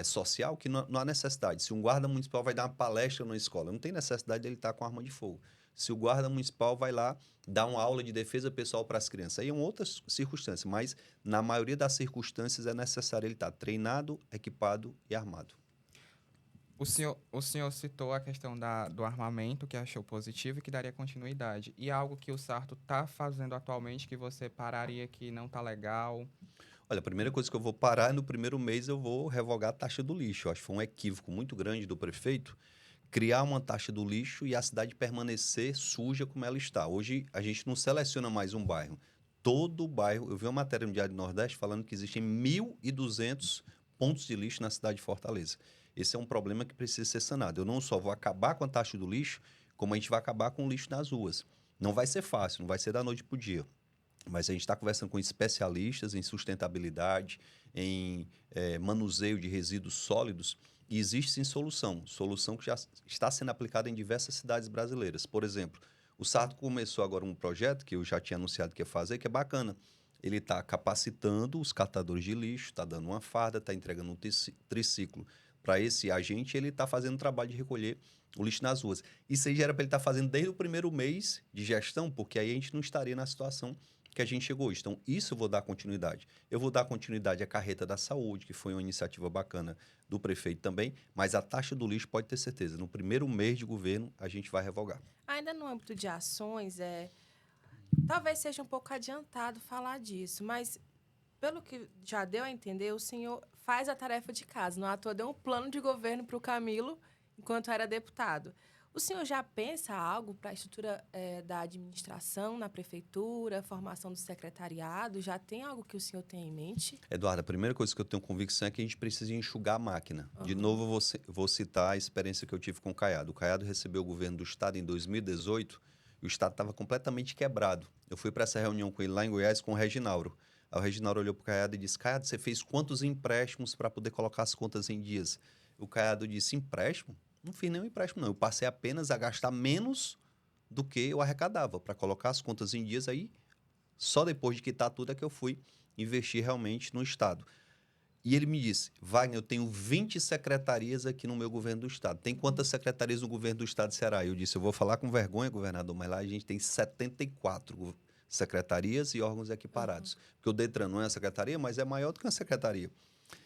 social, que não há necessidade. Se um guarda municipal vai dar uma palestra na escola, não tem necessidade dele estar com arma de fogo. Se o guarda municipal vai lá dar uma aula de defesa pessoal para as crianças, aí é uma outra circunstância, mas na maioria das circunstâncias é necessário ele estar treinado, equipado e armado. O senhor citou a questão do armamento, que achou positivo e que daria continuidade. E algo que o Sarto está fazendo atualmente que você pararia que não está legal? Olha, a primeira coisa que eu vou parar é no primeiro mês eu vou revogar a taxa do lixo. Eu acho que foi um equívoco muito grande do prefeito criar uma taxa do lixo e a cidade permanecer suja como ela está. Hoje, a gente não seleciona mais um bairro. Todo bairro... Eu vi uma matéria no Diário do Nordeste falando que existem 1.200 pontos de lixo na cidade de Fortaleza. Esse é um problema que precisa ser sanado. Eu não só vou acabar com a taxa do lixo, como a gente vai acabar com o lixo nas ruas. Não vai ser fácil, não vai ser da noite para o dia. mas a gente está conversando com especialistas em sustentabilidade, em manuseio de resíduos sólidos, e existe sim solução que já está sendo aplicada em diversas cidades brasileiras. Por exemplo, o Sarto começou agora um projeto que eu já tinha anunciado que ia fazer, que é bacana. Ele está capacitando os catadores de lixo, está dando uma farda, está entregando um triciclo para esse agente, e ele está fazendo um trabalho de recolher o lixo nas ruas. Isso aí já era para ele estar fazendo desde o primeiro mês de gestão, porque aí a gente não estaria na situação que a gente chegou hoje. Então, isso eu vou dar continuidade. Eu vou dar continuidade à carreta da saúde, que foi uma iniciativa bacana do prefeito também, mas a taxa do lixo, pode ter certeza, no primeiro mês de governo, a gente vai revogar. Ainda no âmbito de ações, talvez seja um pouco adiantado falar disso, mas pelo que já deu a entender, o senhor faz a tarefa de casa. Não à toa deu um plano de governo para o Camilo enquanto era deputado. O senhor já pensa algo para a estrutura da administração na prefeitura, formação do secretariado? Já tem algo que o senhor tem em mente? Eduardo, a primeira coisa que eu tenho convicção é que a gente precisa enxugar a máquina. De novo, eu vou citar a experiência que eu tive com o Caiado. O Caiado recebeu o governo do Estado em 2018 e o Estado estava completamente quebrado. Eu fui para essa reunião com ele lá em Goiás com o Reginauro. Aí o Reginauro olhou para o Caiado e disse: Caiado, você fez quantos empréstimos para poder colocar as contas em dias? O Caiado disse: empréstimo? Não fiz nenhum empréstimo, não. Eu passei apenas a gastar menos do que eu arrecadava para colocar as contas em dias. Aí, só depois de quitar tudo é que eu fui investir realmente no Estado. E ele me disse: Wagner, eu tenho 20 secretarias aqui no meu governo do Estado. Tem quantas secretarias no governo do Estado de Ceará? Eu disse: eu vou falar com vergonha, governador, mas lá a gente tem 74 secretarias e órgãos equiparados. Porque o Detran não é uma secretaria, mas é maior do que uma secretaria.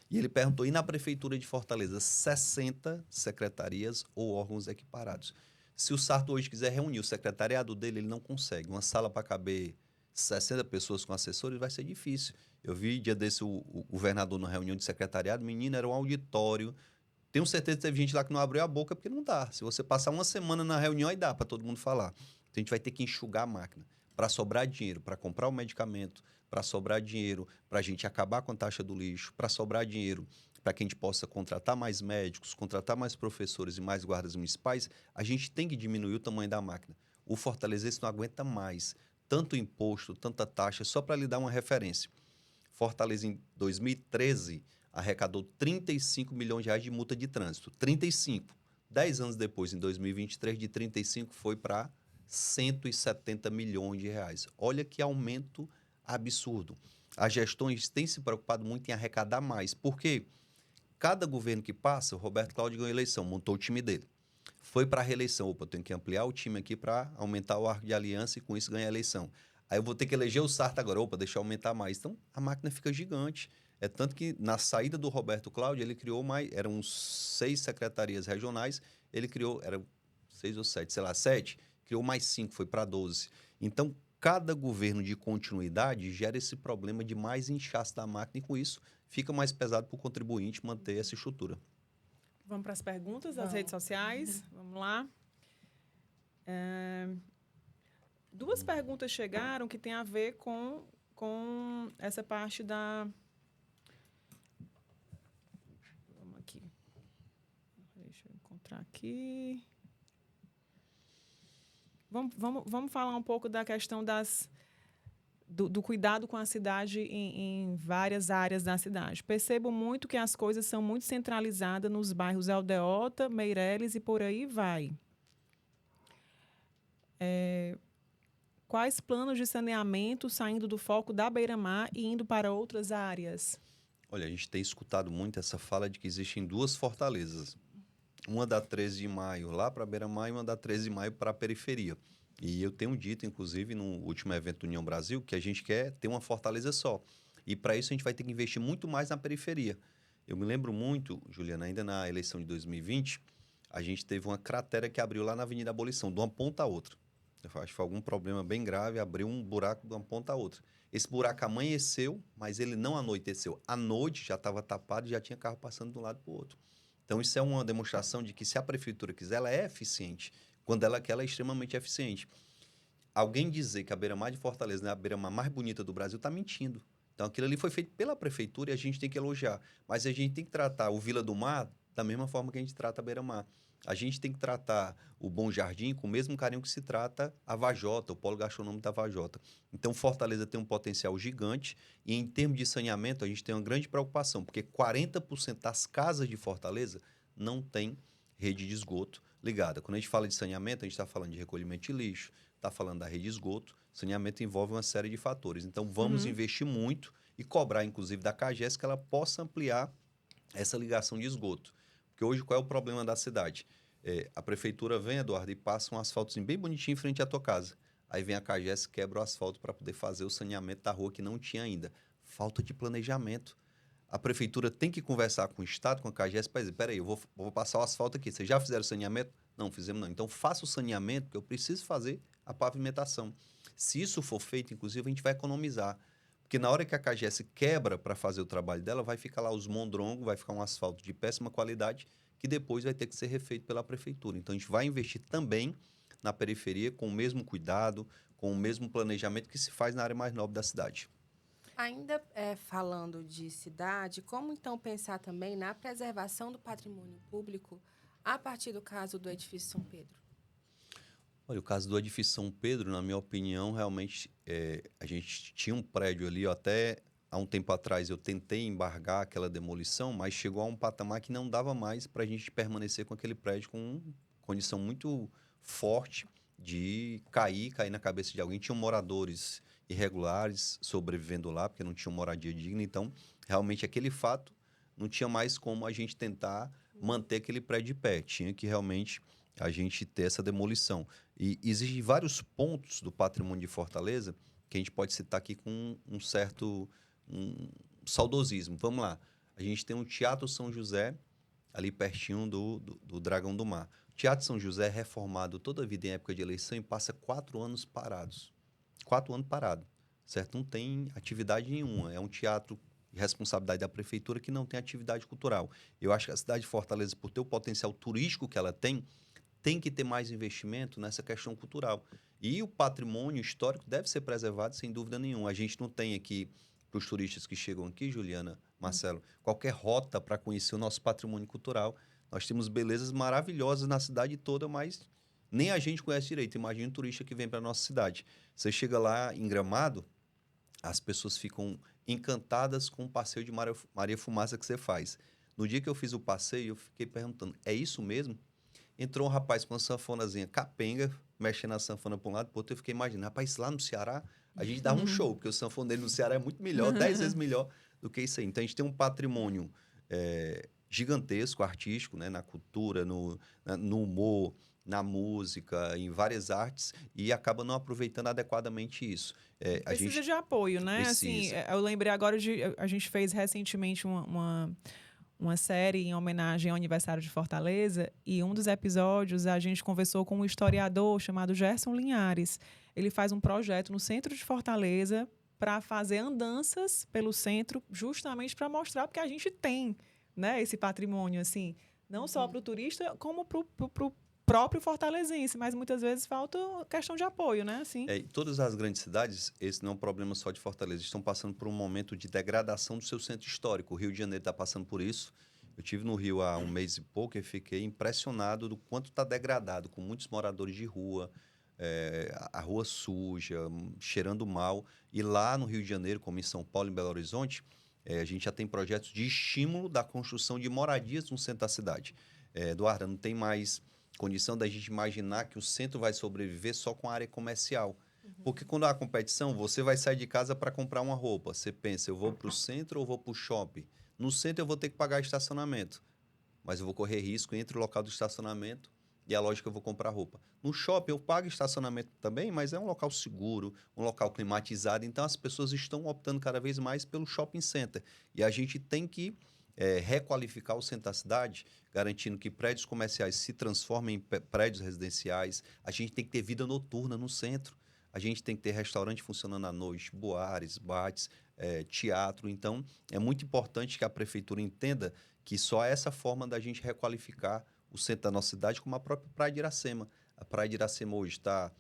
E ele perguntou: e na Prefeitura de Fortaleza, 60 secretarias ou órgãos equiparados. Se o Sarto hoje quiser reunir o secretariado dele, ele não consegue. Uma sala para caber 60 pessoas com assessores vai ser difícil. Eu vi dia desse o governador na reunião de secretariado, menino, era um auditório. Tenho certeza que teve gente lá que não abriu a boca porque não dá. Se você passar uma semana na reunião, aí dá para todo mundo falar. Então a gente vai ter que enxugar a máquina para sobrar dinheiro, para comprar o medicamento, para sobrar dinheiro, para a gente acabar com a taxa do lixo, para sobrar dinheiro, para que a gente possa contratar mais médicos, contratar mais professores e mais guardas municipais. A gente tem que diminuir o tamanho da máquina. O fortalezense não aguenta mais tanto imposto, tanta taxa, só para lhe dar uma referência. Fortaleza, em 2013, arrecadou 35 milhões de reais de multa de trânsito. 35. 10 anos depois, em 2023, de 35 foi para 170 milhões de reais. Olha que aumento absurdo. As gestões têm se preocupado muito em arrecadar mais. Por quê? Cada governo que passa, o Roberto Cláudio ganhou a eleição, montou o time dele. Foi para a reeleição. Opa, eu tenho que ampliar o time aqui para aumentar o arco de aliança e com isso ganhar a eleição. Aí eu vou ter que eleger o Sarto agora. Opa, deixa eu aumentar mais. Então, a máquina fica gigante. É tanto que, na saída do Roberto Cláudio, ele criou mais... Eram 6 secretarias regionais. Ele criou... Eram 6 ou 7, sei lá, 7. Criou mais 5, foi para 12. Então, cada governo de continuidade gera esse problema de mais inchaço da máquina e, com isso, fica mais pesado para o contribuinte manter essa estrutura. Vamos para as perguntas das redes sociais. Vamos lá. 2 perguntas chegaram que têm a ver com essa parte da... Vamos aqui. Deixa eu encontrar aqui. Vamos falar um pouco da questão do cuidado com a cidade em várias áreas da cidade. Percebo muito que as coisas são muito centralizadas nos bairros Aldeota, Meireles e por aí vai. Quais planos de saneamento saindo do foco da Beira-Mar e indo para outras áreas? Olha, a gente tem escutado muito essa fala de que existem 2 fortalezas. Uma da 13 de maio lá para a Beira-Mar e uma da 13 de maio para a periferia. E eu tenho dito, inclusive, no último evento do União Brasil, que a gente quer ter uma fortaleza só. E para isso a gente vai ter que investir muito mais na periferia. Eu me lembro muito, Juliana, ainda na eleição de 2020, a gente teve uma cratera que abriu lá na Avenida Abolição, de uma ponta a outra. Eu acho que foi algum problema bem grave, abriu um buraco de uma ponta a outra. Esse buraco amanheceu, mas ele não anoiteceu. À noite já estava tapado e já tinha carro passando de um lado para o outro. Então, isso é uma demonstração de que, se a prefeitura quiser, ela é eficiente. Quando ela quer, ela é extremamente eficiente. Alguém dizer que a Beira-Mar de Fortaleza não é a Beira-Mar mais bonita do Brasil está mentindo. Então, aquilo ali foi feito pela prefeitura e a gente tem que elogiar. Mas a gente tem que tratar o Vila do Mar da mesma forma que a gente trata a Beira-Mar. A gente tem que tratar o Bom Jardim com o mesmo carinho que se trata a Vajota, o polo gastronômico da Vajota. Então, Fortaleza tem um potencial gigante e, em termos de saneamento, a gente tem uma grande preocupação, porque 40% das casas de Fortaleza não tem rede de esgoto ligada. Quando a gente fala de saneamento, a gente está falando de recolhimento de lixo, está falando da rede de esgoto. Saneamento envolve uma série de fatores. Então, vamos investir muito e cobrar, inclusive, da CAGES que ela possa ampliar essa ligação de esgoto. Porque hoje, qual é o problema da cidade? A prefeitura vem, Eduardo, e passa um asfaltozinho bem bonitinho em frente à tua casa. Aí vem a CAGES e quebra o asfalto para poder fazer o saneamento da rua que não tinha ainda. Falta de planejamento. A prefeitura tem que conversar com o Estado, com a CAGES, para dizer, peraí, eu vou passar o asfalto aqui. Vocês já fizeram o saneamento? Não, fizemos não. Então, faça o saneamento, porque eu preciso fazer a pavimentação. Se isso for feito, inclusive, a gente vai economizar. Porque na hora que a CAGES quebra para fazer o trabalho dela, vai ficar lá os mondrongos, vai ficar um asfalto de péssima qualidade, que depois vai ter que ser refeito pela prefeitura. Então, a gente vai investir também na periferia com o mesmo cuidado, com o mesmo planejamento que se faz na área mais nobre da cidade. Ainda falando de cidade, como então pensar também na preservação do patrimônio público a partir do caso do edifício São Pedro? Olha, o caso do edifício São Pedro, na minha opinião, realmente, a gente tinha um prédio ali, até há um tempo atrás eu tentei embargar aquela demolição, mas chegou a um patamar que não dava mais para a gente permanecer com aquele prédio com condição muito forte de cair na cabeça de alguém. Tinham moradores irregulares sobrevivendo lá, porque não tinham moradia digna, então, realmente, aquele fato não tinha mais como a gente tentar manter aquele prédio de pé, tinha que realmente a gente ter essa demolição. E existem vários pontos do patrimônio de Fortaleza que a gente pode citar aqui com um certo saudosismo. Vamos lá. A gente tem o Teatro São José, ali pertinho do Dragão do Mar. O Teatro São José é reformado toda a vida em época de eleição e passa 4 anos parados. 4 anos parado, certo? Não tem atividade nenhuma. É um teatro de responsabilidade da prefeitura que não tem atividade cultural. Eu acho que a cidade de Fortaleza, por ter o potencial turístico que ela tem que ter mais investimento nessa questão cultural. E o patrimônio histórico deve ser preservado, sem dúvida nenhuma. A gente não tem aqui, para os turistas que chegam aqui, Juliana, Marcelo, qualquer rota para conhecer o nosso patrimônio cultural. Nós temos belezas maravilhosas na cidade toda, mas nem a gente conhece direito. Imagina um turista que vem para a nossa cidade. Você chega lá em Gramado, as pessoas ficam encantadas com o passeio de Maria Fumaça que você faz. No dia que eu fiz o passeio, eu fiquei perguntando, é isso mesmo? Entrou um rapaz com uma sanfonazinha capenga, mexendo a sanfona para um lado, para o outro. Eu fiquei imaginando, rapaz, lá no Ceará, a gente dava um show, porque o sanfoneiro no Ceará é muito melhor, 10 vezes melhor do que isso aí. Então, a gente tem um patrimônio gigantesco, artístico, né, na cultura, no humor, na música, em várias artes, e acaba não aproveitando adequadamente isso. Precisa de apoio, né? Assim, Precisa. eu lembrei agora a gente fez recentemente uma série em homenagem ao aniversário de Fortaleza, e um dos episódios a gente conversou com um historiador chamado Gerson Linhares. Ele faz um projeto no centro de Fortaleza para fazer andanças pelo centro, justamente para mostrar, porque a gente tem, né, esse patrimônio, assim, não só para o turista, como para o próprio fortalezense, mas muitas vezes falta questão de apoio, né? Assim. Em todas as grandes cidades, esse não é um problema só de Fortaleza, estão passando por um momento de degradação do seu centro histórico. O Rio de Janeiro está passando por isso. Eu estive no Rio há um mês e pouco e fiquei impressionado do quanto está degradado, com muitos moradores de rua, a rua suja, cheirando mal. E lá no Rio de Janeiro, como em São Paulo e Belo Horizonte, a gente já tem projetos de estímulo da construção de moradias no centro da cidade. Eduardo, não tem mais condição da gente imaginar que o centro vai sobreviver só com a área comercial. Porque quando há competição, você vai sair de casa para comprar uma roupa. Você pensa, eu vou para o centro ou vou para o shopping? No centro eu vou ter que pagar estacionamento, mas eu vou correr risco entre o local do estacionamento e a loja que eu vou comprar roupa. No shopping eu pago estacionamento também, mas é um local seguro, um local climatizado. Então as pessoas estão optando cada vez mais pelo shopping center. E a gente tem que requalificar o centro da cidade, garantindo que prédios comerciais se transformem em prédios residenciais. A gente tem que ter vida noturna no centro. A gente tem que ter restaurante funcionando à noite, boares, boates, teatro. Então, é muito importante que a prefeitura entenda que só é essa forma da gente requalificar o centro da nossa cidade, como a própria Praia de Iracema. A Praia de Iracema hoje está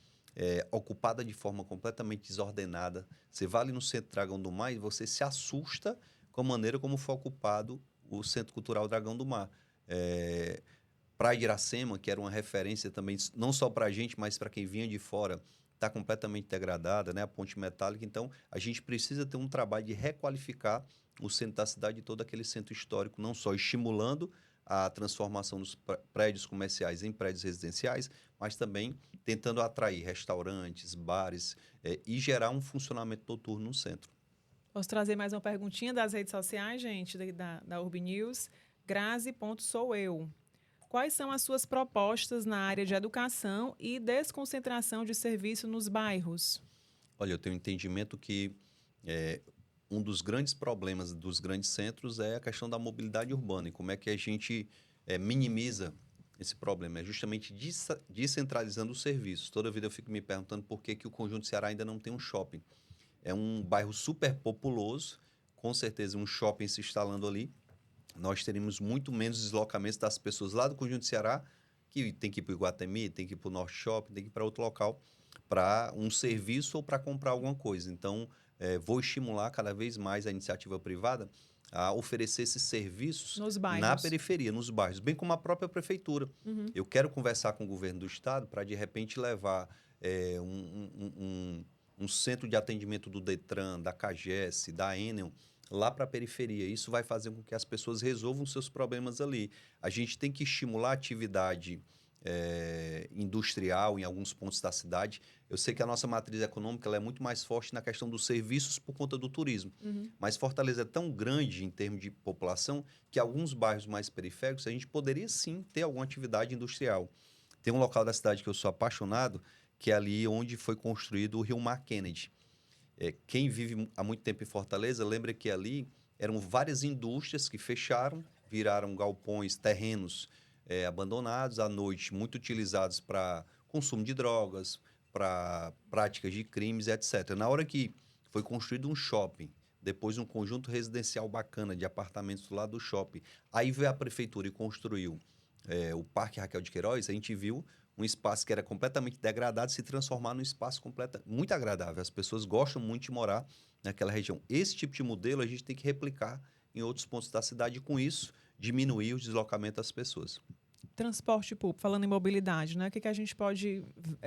ocupada de forma completamente desordenada. Você vai ali no Centro Dragão do Mar e você se assusta com a maneira como foi ocupado o Centro Cultural Dragão do Mar. Praia de Iracema, que era uma referência também, não só para a gente, mas para quem vinha de fora, está completamente degradada, né? A ponte metálica. Então, a gente precisa ter um trabalho de requalificar o centro da cidade e todo aquele centro histórico, não só estimulando a transformação dos prédios comerciais em prédios residenciais, mas também tentando atrair restaurantes, bares e gerar um funcionamento noturno no centro. Posso trazer mais uma perguntinha das redes sociais, gente, da Urb News? Grazi.soueu. Quais são as suas propostas na área de educação e desconcentração de serviço nos bairros? Olha, eu tenho um entendimento que um dos grandes problemas dos grandes centros é a questão da mobilidade urbana e como é que a gente minimiza esse problema. É justamente descentralizando os serviços. Toda vida eu fico me perguntando por que o Conjunto Ceará ainda não tem um shopping. É um bairro super populoso, com certeza um shopping se instalando ali. Nós teríamos muito menos deslocamentos das pessoas lá do Conjunto Ceará, que tem que ir para o Iguatemi, tem que ir para o Norte Shopping, tem que ir para outro local para um serviço ou para comprar alguma coisa. Então, vou estimular cada vez mais a iniciativa privada a oferecer esses serviços na periferia, nos bairros, bem como a própria prefeitura. Uhum. Eu quero conversar com o governo do estado para, de repente, levar um centro de atendimento do Detran, da CAGES, da Enel, lá para a periferia. Isso vai fazer com que as pessoas resolvam seus problemas ali. A gente tem que estimular a atividade industrial em alguns pontos da cidade. Eu sei que a nossa matriz econômica ela é muito mais forte na questão dos serviços por conta do turismo. Uhum. Mas Fortaleza é tão grande em termos de população que alguns bairros mais periféricos a gente poderia sim ter alguma atividade industrial. Tem um local da cidade que eu sou apaixonado, que é ali onde foi construído o Rio Mar Kennedy. Quem vive há muito tempo em Fortaleza lembra que ali eram várias indústrias que fecharam, viraram galpões, terrenos abandonados à noite, muito utilizados para consumo de drogas, para práticas de crimes, etc. Na hora que foi construído um shopping, depois um conjunto residencial bacana de apartamentos do lado do shopping, aí veio a prefeitura e construiu o Parque Raquel de Queiroz, a gente viu um espaço que era completamente degradado se transformar num espaço muito agradável. As pessoas gostam muito de morar naquela região. Esse tipo de modelo a gente tem que replicar em outros pontos da cidade e, com isso, diminuir o deslocamento das pessoas. Transporte público, falando em mobilidade, né? O que a gente pode,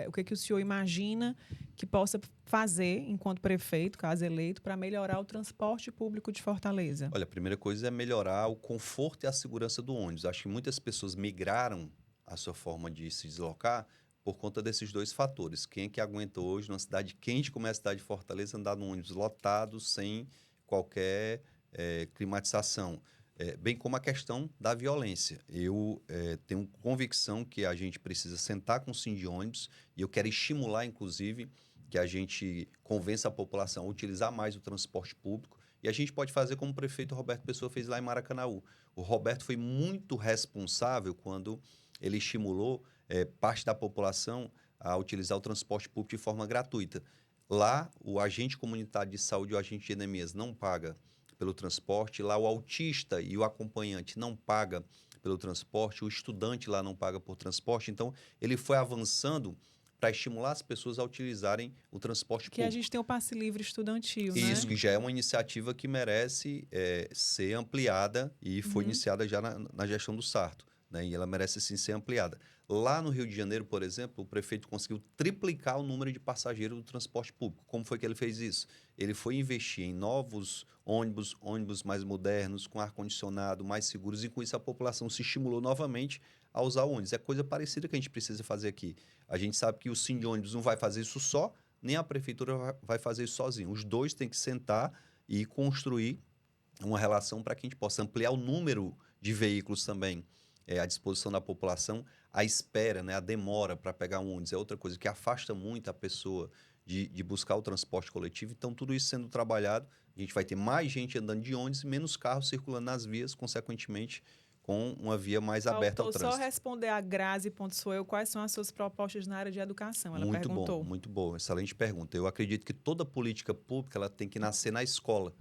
o que o senhor imagina que possa fazer enquanto prefeito, caso eleito, para melhorar o transporte público de Fortaleza? Olha, a primeira coisa é melhorar o conforto e a segurança do ônibus. Acho que muitas pessoas migraram a sua forma de se deslocar por conta desses dois fatores. Quem é que aguenta hoje, numa cidade quente como é a cidade de Fortaleza, andar num ônibus lotado, sem qualquer climatização? Bem como a questão da violência. Eu tenho convicção que a gente precisa sentar com o Sim de ônibus e eu quero estimular, inclusive, que a gente convença a população a utilizar mais o transporte público. E a gente pode fazer como o prefeito Roberto Pessoa fez lá em Maracanaú. O Roberto foi muito responsável quando ele estimulou parte da população a utilizar o transporte público de forma gratuita. Lá, o agente comunitário de saúde, o agente de endemias, não paga pelo transporte. Lá, o autista e o acompanhante não paga pelo transporte. O estudante lá não paga por transporte. Então, ele foi avançando para estimular as pessoas a utilizarem o transporte público. Que a gente tem o passe livre estudantil, né? Isso, que já é uma iniciativa que merece ser ampliada e foi iniciada já na gestão do Sarto, né? E ela merece sim ser ampliada. Lá no Rio de Janeiro, por exemplo, o prefeito conseguiu triplicar o número de passageiros do transporte público. Como foi que ele fez isso? Ele foi investir em novos ônibus mais modernos, com ar-condicionado, mais seguros, e com isso a população se estimulou novamente a usar o ônibus. É coisa parecida que a gente precisa fazer aqui. A gente sabe que o Sim de ônibus não vai fazer isso só, nem a prefeitura vai fazer isso sozinho. Os dois têm que sentar e construir uma relação para que a gente possa ampliar o número de veículos também à disposição da população. A espera, né, a demora para pegar um ônibus é outra coisa que afasta muito a pessoa de buscar o transporte coletivo. Então, tudo isso sendo trabalhado, a gente vai ter mais gente andando de ônibus e menos carros circulando nas vias, consequentemente, com uma via mais aberta ao trânsito. Só responder a Grazi.soueu quais são as suas propostas na área de educação. Ela perguntou. Muito bom, excelente pergunta. Eu acredito que toda política pública ela tem que nascer na escola.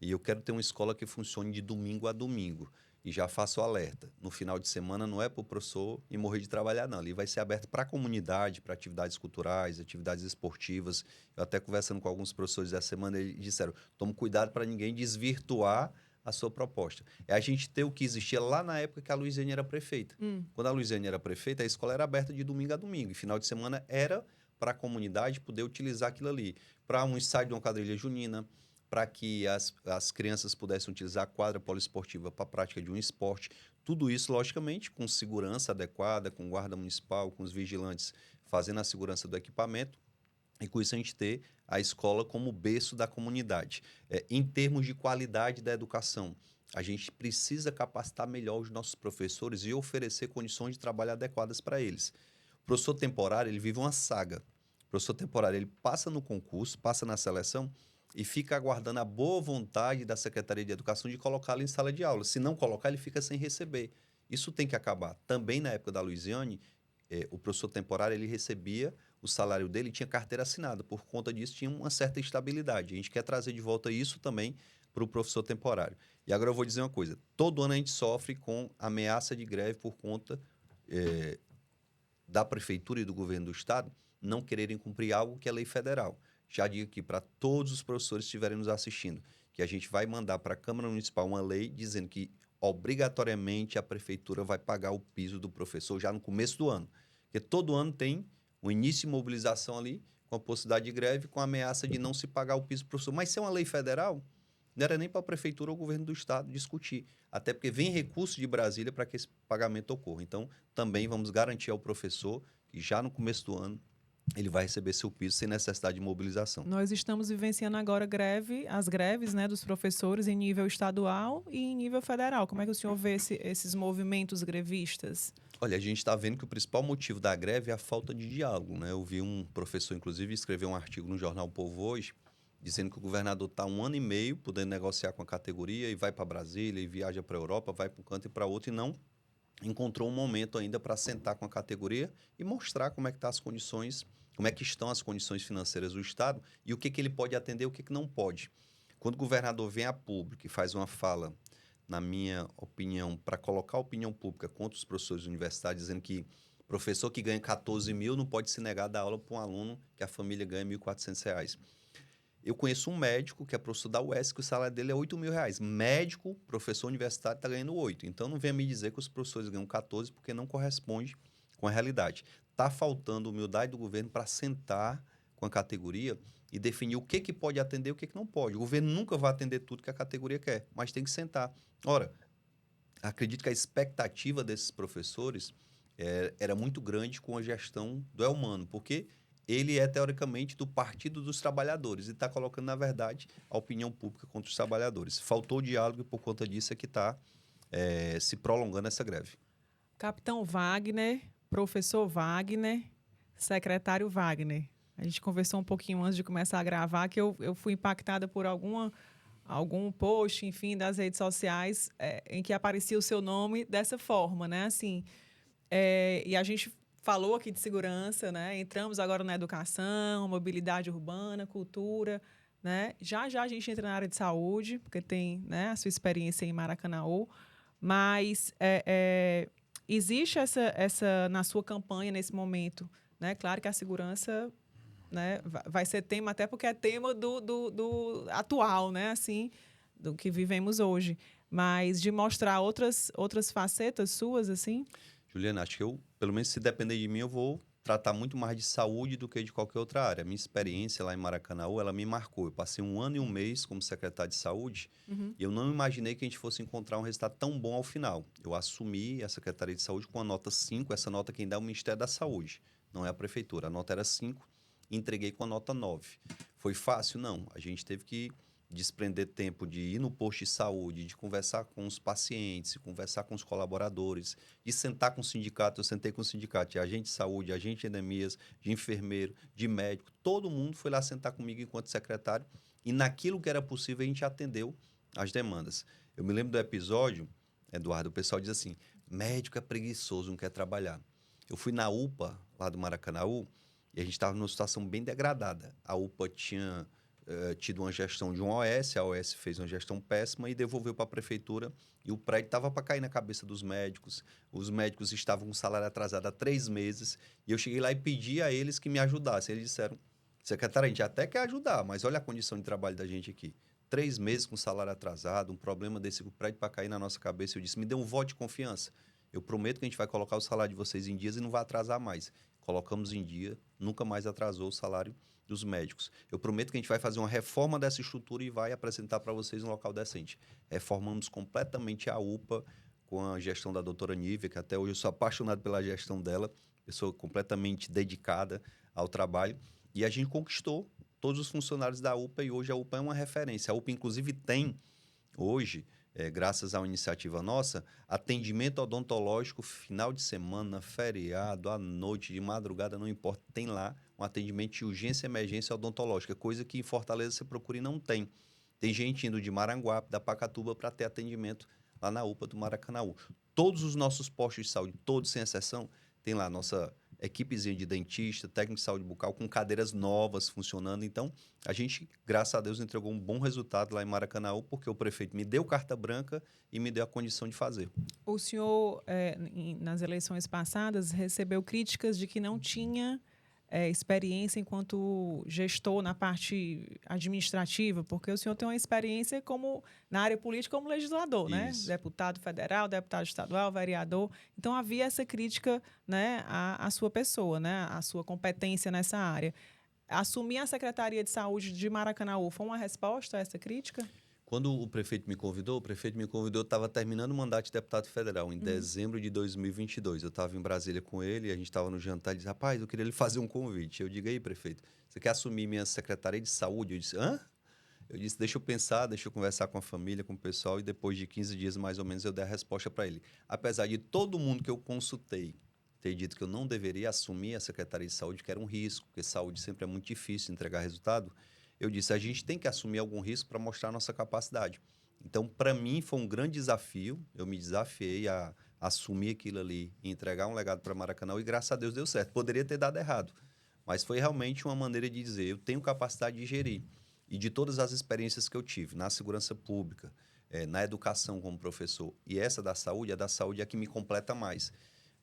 E eu quero ter uma escola que funcione de domingo a domingo. E já faço o alerta. No final de semana não é para o professor ir morrer de trabalhar, não. Ali vai ser aberto para a comunidade, para atividades culturais, atividades esportivas. Eu até conversando com alguns professores essa semana, eles disseram, tome cuidado para ninguém desvirtuar a sua proposta. É a gente ter o que existia lá na época que a Luiziane era prefeita. Quando a Luiziane era prefeita, a escola era aberta de domingo a domingo. E final de semana era para a comunidade poder utilizar aquilo ali. Para um ensaio de uma quadrilha junina, para que as crianças pudessem utilizar a quadra poliesportiva para a prática de um esporte. Tudo isso, logicamente, com segurança adequada, com guarda municipal, com os vigilantes fazendo a segurança do equipamento. E com isso a gente ter a escola como berço da comunidade. Em termos de qualidade da educação, a gente precisa capacitar melhor os nossos professores e oferecer condições de trabalho adequadas para eles. O professor temporário, ele vive uma saga. O professor temporário, ele passa no concurso, passa na seleção e fica aguardando a boa vontade da Secretaria de Educação de colocá-lo em sala de aula. Se não colocar, ele fica sem receber. Isso tem que acabar. Também na época da Luiziane, o professor temporário, ele recebia o salário dele, tinha carteira assinada. Por conta disso, tinha uma certa estabilidade. A gente quer trazer de volta isso também para o professor temporário. E agora eu vou dizer uma coisa. Todo ano a gente sofre com ameaça de greve por conta da prefeitura e do governo do estado não quererem cumprir algo que é lei federal. Já digo aqui para todos os professores que estiverem nos assistindo, que a gente vai mandar para a Câmara Municipal uma lei dizendo que obrigatoriamente a prefeitura vai pagar o piso do professor já no começo do ano. Porque todo ano tem o início de mobilização ali, com a possibilidade de greve, com a ameaça de não se pagar o piso do professor. Mas se é uma lei federal, não era nem para a prefeitura ou o governo do estado discutir. Até porque vem recurso de Brasília para que esse pagamento ocorra. Então, também vamos garantir ao professor que já no começo do ano ele vai receber seu piso sem necessidade de mobilização. Nós estamos vivenciando agora as greves, né, dos professores em nível estadual e em nível federal. Como é que o senhor vê esses movimentos grevistas? Olha, a gente está vendo que o principal motivo da greve é a falta de diálogo, né? Eu vi um professor, inclusive, escrever um artigo no jornal O Povo hoje, dizendo que o governador está 1 ano e meio podendo negociar com a categoria e vai para Brasília e viaja para a Europa, vai para um canto e para outro e não encontrou um momento ainda para sentar com a categoria e mostrar como é que como é que estão as condições financeiras do Estado e o que ele pode atender e o que não pode. Quando o governador vem a público e faz uma fala, na minha opinião, para colocar a opinião pública contra os professores universitários, dizendo que professor que ganha 14 mil não pode se negar a dar aula para um aluno que a família ganha R$ 1.400. Eu conheço um médico que é professor da UES, que o salário dele é R$ 8.000. Médico, professor universitário, está ganhando 8. Então, não venha me dizer que os professores ganham 14, porque não corresponde com a realidade. Está faltando humildade do governo para sentar com a categoria e definir o que pode atender e o que não pode. O governo nunca vai atender tudo que a categoria quer, mas tem que sentar. Ora, acredito que a expectativa desses professores era muito grande com a gestão do Elmano, porque ele é, teoricamente, do Partido dos Trabalhadores e está colocando, na verdade, a opinião pública contra os trabalhadores. Faltou diálogo e, por conta disso, é que está se prolongando essa greve. Capitão Wagner, professor Wagner, secretário Wagner. A gente conversou um pouquinho antes de começar a gravar, que eu fui impactada por algum post, enfim, das redes sociais, em que aparecia o seu nome dessa forma, né? Assim, e a gente falou aqui de segurança, né? Entramos agora na educação, mobilidade urbana, cultura, né? Já a gente entra na área de saúde, porque tem, né, a sua experiência em Maracanaú, mas existe essa na sua campanha nesse momento, né? Claro que a segurança, né, vai ser tema, até porque é tema do atual, né? Assim, do que vivemos hoje. Mas de mostrar outras facetas suas, assim? Juliana, acho que pelo menos se depender de mim, eu vou tratar muito mais de saúde do que de qualquer outra área. A minha experiência lá em Maracanaú, ela me marcou. Eu passei 1 ano e 1 mês como secretário de saúde e eu não imaginei que a gente fosse encontrar um resultado tão bom ao final. Eu assumi a Secretaria de Saúde com a nota 5, essa nota quem dá é o Ministério da Saúde, não é a Prefeitura. A nota era 5, entreguei com a nota 9. Foi fácil? Não. A gente teve que desprender tempo de ir no posto de saúde, de conversar com os pacientes, de conversar com os colaboradores, de sentar com o sindicato. Eu sentei com o sindicato de agente de saúde, agente de endemias, de enfermeiro, de médico. Todo mundo foi lá sentar comigo enquanto secretário e naquilo que era possível a gente atendeu as demandas. Eu me lembro do episódio, Eduardo, o pessoal diz assim, médico é preguiçoso, não quer trabalhar. Eu fui na UPA, lá do Maracanaú, e a gente estava numa situação bem degradada. A UPA tinha tido uma gestão de um OS, a OS fez uma gestão péssima e devolveu para a prefeitura e o prédio estava para cair na cabeça dos médicos. Os médicos estavam com salário atrasado há 3 meses e eu cheguei lá e pedi a eles que me ajudassem. Eles disseram, secretário, a gente até quer ajudar, mas olha a condição de trabalho da gente aqui. 3 meses com salário atrasado, um problema desse prédio para cair na nossa cabeça. Eu disse, me dê um voto de confiança. Eu prometo que a gente vai colocar o salário de vocês em dias e não vai atrasar mais. Colocamos em dia, nunca mais atrasou o salário dos médicos. Eu prometo que a gente vai fazer uma reforma dessa estrutura e vai apresentar para vocês um local decente. Reformamos completamente a UPA com a gestão da doutora Nívia, que até hoje eu sou apaixonado pela gestão dela, pessoa completamente dedicada ao trabalho. E a gente conquistou todos os funcionários da UPA e hoje a UPA é uma referência. A UPA, inclusive, tem hoje, graças a uma iniciativa nossa, atendimento odontológico final de semana, feriado, à noite, de madrugada, não importa, tem lá um atendimento de urgência e emergência odontológica, coisa que em Fortaleza você procura e não tem. Tem gente indo de Maranguape, da Pacatuba, para ter atendimento lá na UPA do Maracanaú. Todos os nossos postos de saúde, todos sem exceção, tem lá a nossa equipezinha de dentista, técnico de saúde bucal, com cadeiras novas funcionando. Então, a gente, graças a Deus, entregou um bom resultado lá em Maracanaú, porque o prefeito me deu carta branca e me deu a condição de fazer. O senhor, nas eleições passadas, recebeu críticas de que não tinha experiência enquanto gestor na parte administrativa, porque o senhor tem uma experiência na área política como legislador, né? Deputado federal, deputado estadual, vereador. Então, havia essa crítica, né, à sua pessoa, né, à sua competência nessa área. Assumir a Secretaria de Saúde de Maracanaú foi uma resposta a essa crítica? Quando o prefeito me convidou, eu estava terminando o mandato de deputado federal, em dezembro de 2022. Eu estava em Brasília com ele, a gente estava no jantar, ele disse, rapaz, eu queria lhe fazer um convite. Eu digo, aí, prefeito, você quer assumir minha Secretaria de Saúde? Eu disse, hã? Eu disse, deixa eu pensar, deixa eu conversar com a família, com o pessoal, e depois de 15 dias, mais ou menos, eu dei a resposta para ele. Apesar de todo mundo que eu consultei ter dito que eu não deveria assumir a Secretaria de Saúde, que era um risco, porque saúde sempre é muito difícil de entregar resultado, eu disse, a gente tem que assumir algum risco para mostrar a nossa capacidade. Então, para mim, foi um grande desafio. Eu me desafiei a assumir aquilo ali e entregar um legado para Maracanã e, graças a Deus, deu certo. Poderia ter dado errado, mas foi realmente uma maneira de dizer, eu tenho capacidade de gerir. E de todas as experiências que eu tive na segurança pública, na educação como professor, e essa da saúde, a da saúde é a que me completa mais.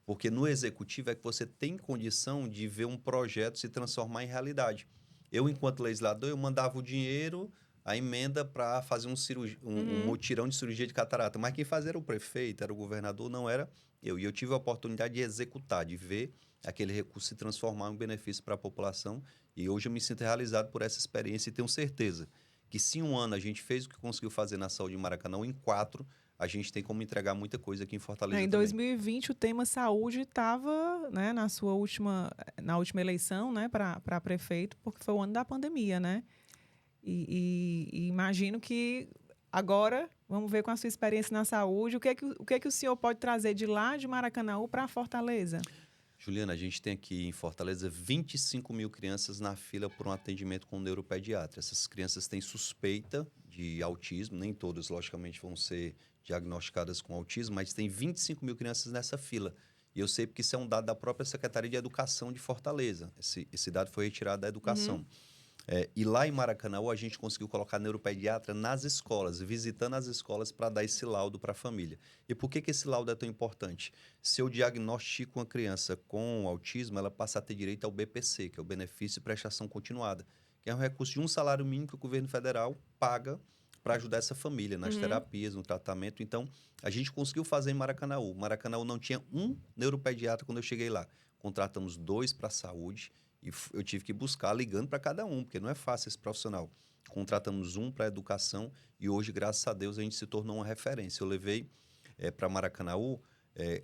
Porque no executivo é que você tem condição de ver um projeto se transformar em realidade. Eu, enquanto legislador, eu mandava o dinheiro, a emenda para fazer um mutirão de cirurgia de catarata. Mas quem fazia era o prefeito, era o governador, não era eu. E eu tive a oportunidade de executar, de ver aquele recurso se transformar em um benefício para a população. E hoje eu me sinto realizado por essa experiência e tenho certeza que se em um ano a gente fez o que conseguiu fazer na saúde de Maracanã, em 4 a gente tem como entregar muita coisa aqui em Fortaleza Em também. 2020, o tema saúde estava, né, na última eleição, né, para prefeito, porque foi o ano da pandemia, né? E imagino que agora, vamos ver com a sua experiência na saúde, o que é que o senhor pode trazer de lá de Maracanaú para Fortaleza? Juliana, a gente tem aqui em Fortaleza 25 mil crianças na fila por um atendimento com um neuropediatra. Essas crianças têm suspeita de autismo, nem todas, logicamente, vão ser diagnosticadas com autismo, mas tem 25 mil crianças nessa fila. E eu sei porque isso é um dado da própria Secretaria de Educação de Fortaleza. Esse dado foi retirado da educação. E lá em Maracanaú, a gente conseguiu colocar neuropediatra nas escolas, visitando as escolas para dar esse laudo para a família. E por que esse laudo é tão importante? Se eu diagnostico uma criança com autismo, ela passa a ter direito ao BPC, que é o Benefício de Prestação Continuada, que é um recurso de um salário mínimo que o governo federal paga para ajudar essa família nas terapias, no tratamento. Então, a gente conseguiu fazer em Maracanaú. Maracanaú não tinha um neuropediatra quando eu cheguei lá. Contratamos 2 para a saúde, e eu tive que buscar ligando para cada um, porque não é fácil esse profissional. Contratamos um para a educação e hoje, graças a Deus, a gente se tornou uma referência. Eu levei para Maracanaú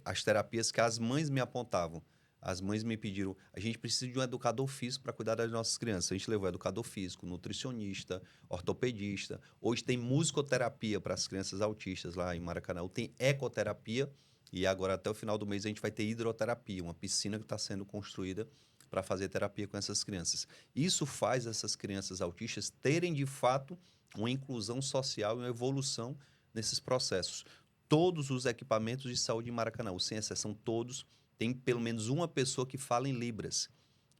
as terapias que as mães me apontavam. As mães me pediram, a gente precisa de um educador físico para cuidar das nossas crianças. A gente levou educador físico, nutricionista, ortopedista. Hoje tem musicoterapia para as crianças autistas lá em Maracanaú. Tem ecoterapia e agora até o final do mês a gente vai ter hidroterapia, uma piscina que está sendo construída para fazer terapia com essas crianças. Isso faz essas crianças autistas terem, de fato, uma inclusão social e uma evolução nesses processos. Todos os equipamentos de saúde em Maracanaú, sem exceção todos, tem pelo menos uma pessoa que fala em Libras.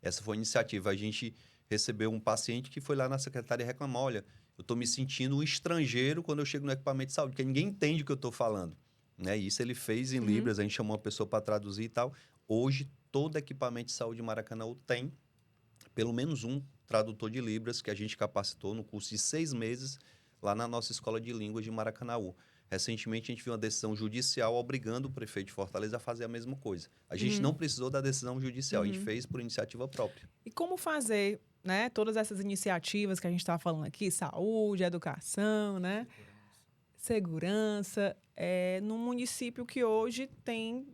Essa foi a iniciativa. A gente recebeu um paciente que foi lá na secretaria reclamar, olha, eu estou me sentindo um estrangeiro quando eu chego no equipamento de saúde, porque ninguém entende o que eu estou falando. Né? Isso ele fez em Libras, a gente chamou uma pessoa para traduzir e tal. Hoje, todo equipamento de saúde de Maracanaú tem pelo menos um tradutor de Libras que a gente capacitou no curso de 6 meses lá na nossa Escola de Línguas de Maracanaú. Recentemente, a gente viu uma decisão judicial obrigando o prefeito de Fortaleza a fazer a mesma coisa. A gente não precisou da decisão judicial, a gente fez por iniciativa própria. E como fazer, né, todas essas iniciativas que a gente está falando aqui, saúde, educação, né, segurança, num município que hoje tem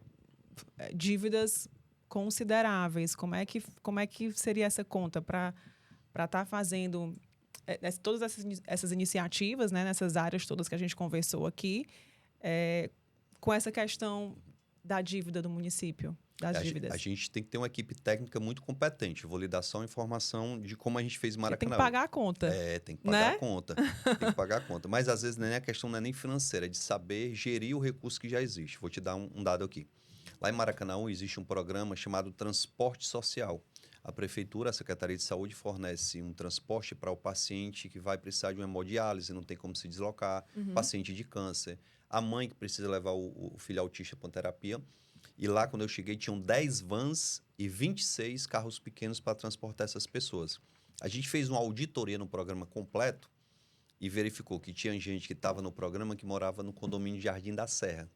dívidas consideráveis. Como é que seria essa conta para estar fazendo todas essas iniciativas, né, nessas áreas todas que a gente conversou aqui, com essa questão da dívida do município, das dívidas? A gente tem que ter uma equipe técnica muito competente. Eu vou lhe dar só uma informação de como a gente fez em Que Maracanã. tem que pagar a conta. Tem que pagar né? a conta. Tem que pagar a conta. Mas, às vezes, a questão não é nem financeira, é de saber gerir o recurso que já existe. Vou te dar um dado aqui. Lá em Maracanã existe um programa chamado Transporte Social. A Prefeitura, a Secretaria de Saúde, fornece um transporte para o paciente que vai precisar de uma hemodiálise, não tem como se deslocar, paciente de câncer, a mãe que precisa levar o filho autista para terapia. E lá, quando eu cheguei, tinham 10 vans e 26 carros pequenos para transportar essas pessoas. A gente fez uma auditoria no programa completo e verificou que tinha gente que estava no programa que morava no condomínio Jardim da Serra,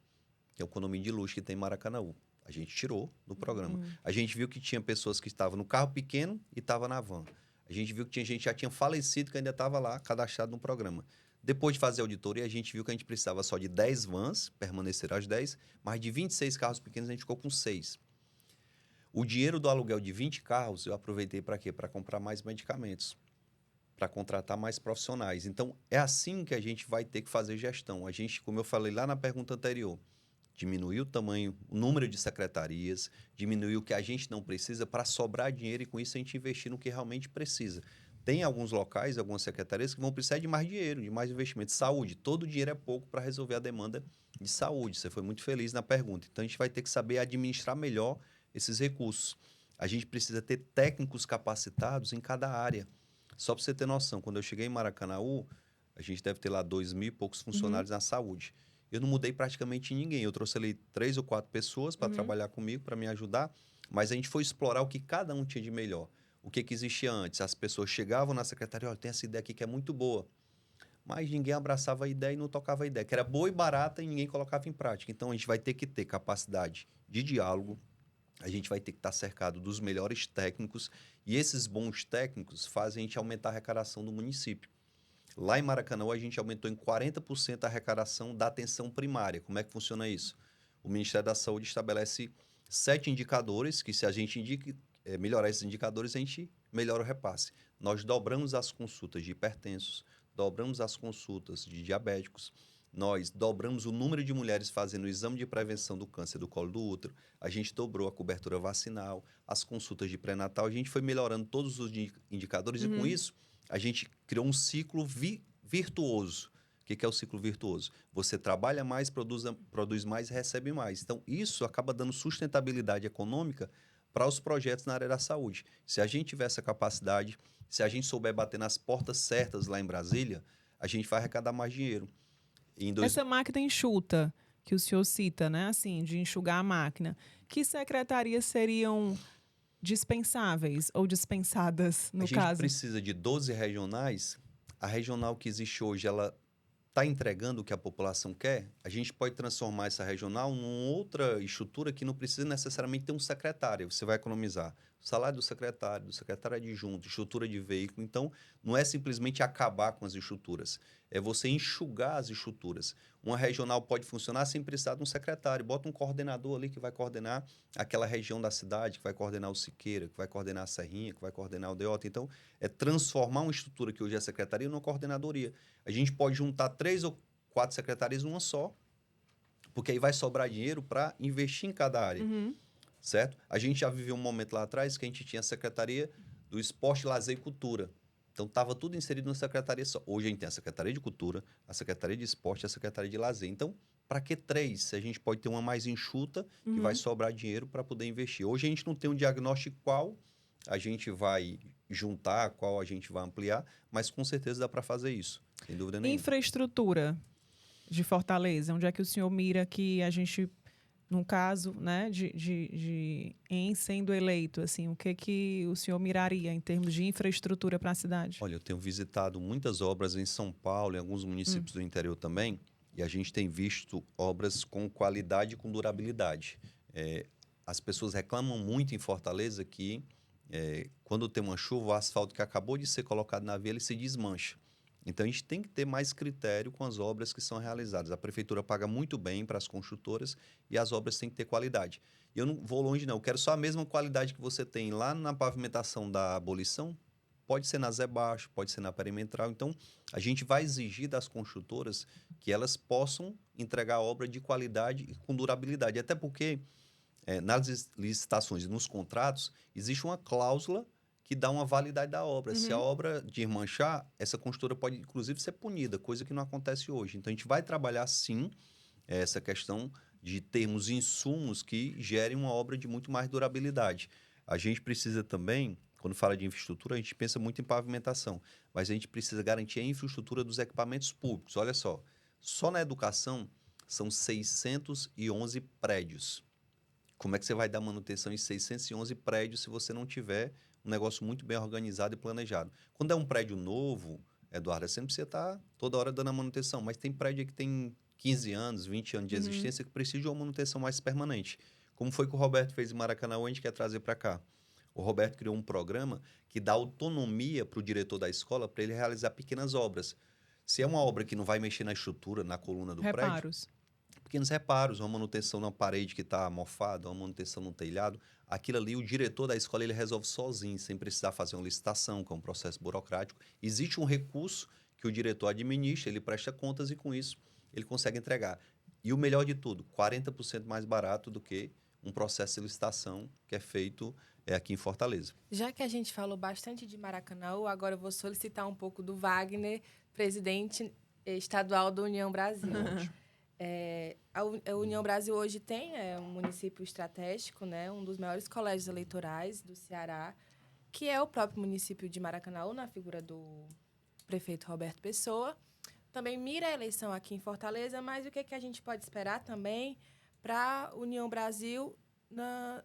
que é o condomínio de luxo que tem em Maracanaú. A gente tirou do programa. A gente viu que tinha pessoas que estavam no carro pequeno e estavam na van. A gente viu que tinha gente que já tinha falecido que ainda estava lá, cadastrado no programa. Depois de fazer a auditoria, a gente viu que a gente precisava só de 10 vans, permaneceram as 10, mas de 26 carros pequenos a gente ficou com 6. O dinheiro do aluguel de 20 carros eu aproveitei para quê? Para comprar mais medicamentos, para contratar mais profissionais. Então, é assim que a gente vai ter que fazer gestão. A gente, como eu falei lá na pergunta anterior, diminuir o tamanho, o número de secretarias, diminuir o que a gente não precisa para sobrar dinheiro e com isso a gente investir no que realmente precisa. Tem alguns locais, algumas secretarias que vão precisar de mais dinheiro, de mais investimento. Saúde, todo o dinheiro é pouco para resolver a demanda de saúde. Você foi muito feliz na pergunta. Então, a gente vai ter que saber administrar melhor esses recursos. A gente precisa ter técnicos capacitados em cada área. Só para você ter noção, quando eu cheguei em Maracanaú, a gente deve ter lá 2.000 e poucos funcionários na saúde. Eu não mudei praticamente ninguém. Eu trouxe ali 3 ou 4 pessoas para trabalhar comigo, para me ajudar. Mas a gente foi explorar o que cada um tinha de melhor. O que existia antes? As pessoas chegavam na secretaria, olha, tem essa ideia aqui que é muito boa. Mas ninguém abraçava a ideia e não tocava a ideia, que era boa e barata e ninguém colocava em prática. Então, a gente vai ter que ter capacidade de diálogo, a gente vai ter que estar cercado dos melhores técnicos e esses bons técnicos fazem a gente aumentar a arrecadação do município. Lá em Maracanã, a gente aumentou em 40% a arrecadação da atenção primária. Como é que funciona isso? O Ministério da Saúde estabelece 7 indicadores, que se a gente melhorar esses indicadores, a gente melhora o repasse. Nós dobramos as consultas de hipertensos, dobramos as consultas de diabéticos, nós dobramos o número de mulheres fazendo o exame de prevenção do câncer do colo do útero, a gente dobrou a cobertura vacinal, as consultas de pré-natal, a gente foi melhorando todos os indicadores e com isso a gente criou um ciclo virtuoso. O que é o ciclo virtuoso? Você trabalha mais, produz mais e recebe mais. Então, isso acaba dando sustentabilidade econômica para os projetos na área da saúde. Se a gente tiver essa capacidade, se a gente souber bater nas portas certas lá em Brasília, a gente vai arrecadar mais dinheiro. Essa máquina enxuta, que o senhor cita, né? Assim, de enxugar a máquina. Que secretarias seriam dispensáveis ou dispensadas, no caso? A gente precisa de 12 regionais. A regional que existe hoje, ela está entregando o que a população quer. A gente pode transformar essa regional numa outra estrutura que não precisa necessariamente ter um secretário. Você vai economizar o salário do secretário adjunto, estrutura de veículo. Então, não é simplesmente acabar com as estruturas. É você enxugar as estruturas. Uma regional pode funcionar sem precisar de um secretário. Bota um coordenador ali que vai coordenar aquela região da cidade, que vai coordenar o Siqueira, que vai coordenar a Serrinha, que vai coordenar o Deota. Então, é transformar uma estrutura que hoje é secretaria numa coordenadoria. A gente pode juntar 3 ou 4 secretarias numa só, porque aí vai sobrar dinheiro para investir em cada área. Certo? A gente já viveu um momento lá atrás que a gente tinha a Secretaria do Esporte, Lazer e Cultura. Então, estava tudo inserido numa secretaria só. Hoje, a gente tem a Secretaria de Cultura, a Secretaria de Esporte e a Secretaria de Lazer. Então, para que 3? Se a gente pode ter uma mais enxuta, que vai sobrar dinheiro para poder investir. Hoje, a gente não tem um diagnóstico qual a gente vai juntar, qual a gente vai ampliar, mas com certeza dá para fazer isso, sem dúvida nenhuma. Infraestrutura de Fortaleza, onde é que o senhor mira que a gente num caso, né, em sendo eleito, assim, o que o senhor miraria em termos de infraestrutura para a cidade? Olha, eu tenho visitado muitas obras em São Paulo, em alguns municípios do interior também, e a gente tem visto obras com qualidade e com durabilidade. As pessoas reclamam muito em Fortaleza que, quando tem uma chuva, o asfalto que acabou de ser colocado na via, ele se desmancha. Então, a gente tem que ter mais critério com as obras que são realizadas. A prefeitura paga muito bem para as construtoras e as obras têm que ter qualidade. E eu não vou longe, não. Eu quero só a mesma qualidade que você tem lá na pavimentação da Abolição. Pode ser na Zé Baixo, pode ser na Perimetral. Então, a gente vai exigir das construtoras que elas possam entregar obra de qualidade e com durabilidade. Até porque, nas licitações e nos contratos, existe uma cláusula que dá uma validade da obra. Se a obra desmanchar, essa construtora pode, inclusive, ser punida, coisa que não acontece hoje. Então, a gente vai trabalhar, sim, essa questão de termos insumos que gerem uma obra de muito mais durabilidade. A gente precisa também, quando fala de infraestrutura, a gente pensa muito em pavimentação, mas a gente precisa garantir a infraestrutura dos equipamentos públicos. Olha só na educação são 611 prédios. Como é que você vai dar manutenção em 611 prédios se você não tiver um negócio muito bem organizado e planejado? Quando é um prédio novo, Eduardo, você não precisa estar toda hora dando a manutenção, mas tem prédio que tem 15 anos, 20 anos de existência que precisa de uma manutenção mais permanente. Como foi que o Roberto fez em Maracanã, a gente quer trazer para cá. O Roberto criou um programa que dá autonomia para o diretor da escola para ele realizar pequenas obras. Se é uma obra que não vai mexer na estrutura, na coluna do prédio, Reparos. pequenos reparos, uma manutenção na parede que está mofada, uma manutenção no telhado, aquilo ali o diretor da escola ele resolve sozinho, sem precisar fazer uma licitação, que é um processo burocrático. Existe um recurso que o diretor administra, ele presta contas e com isso ele consegue entregar. E o melhor de tudo, 40% mais barato do que um processo de licitação que é feito aqui em Fortaleza. Já que a gente falou bastante de Maracanã, agora eu vou solicitar um pouco do Wagner, presidente estadual da União Brasil. A União Brasil hoje tem um município estratégico, né, um dos maiores colégios eleitorais do Ceará, que é o próprio município de Maracanã, na figura do prefeito Roberto Pessoa. Também mira a eleição aqui em Fortaleza, mas o que a gente pode esperar também para a União Brasil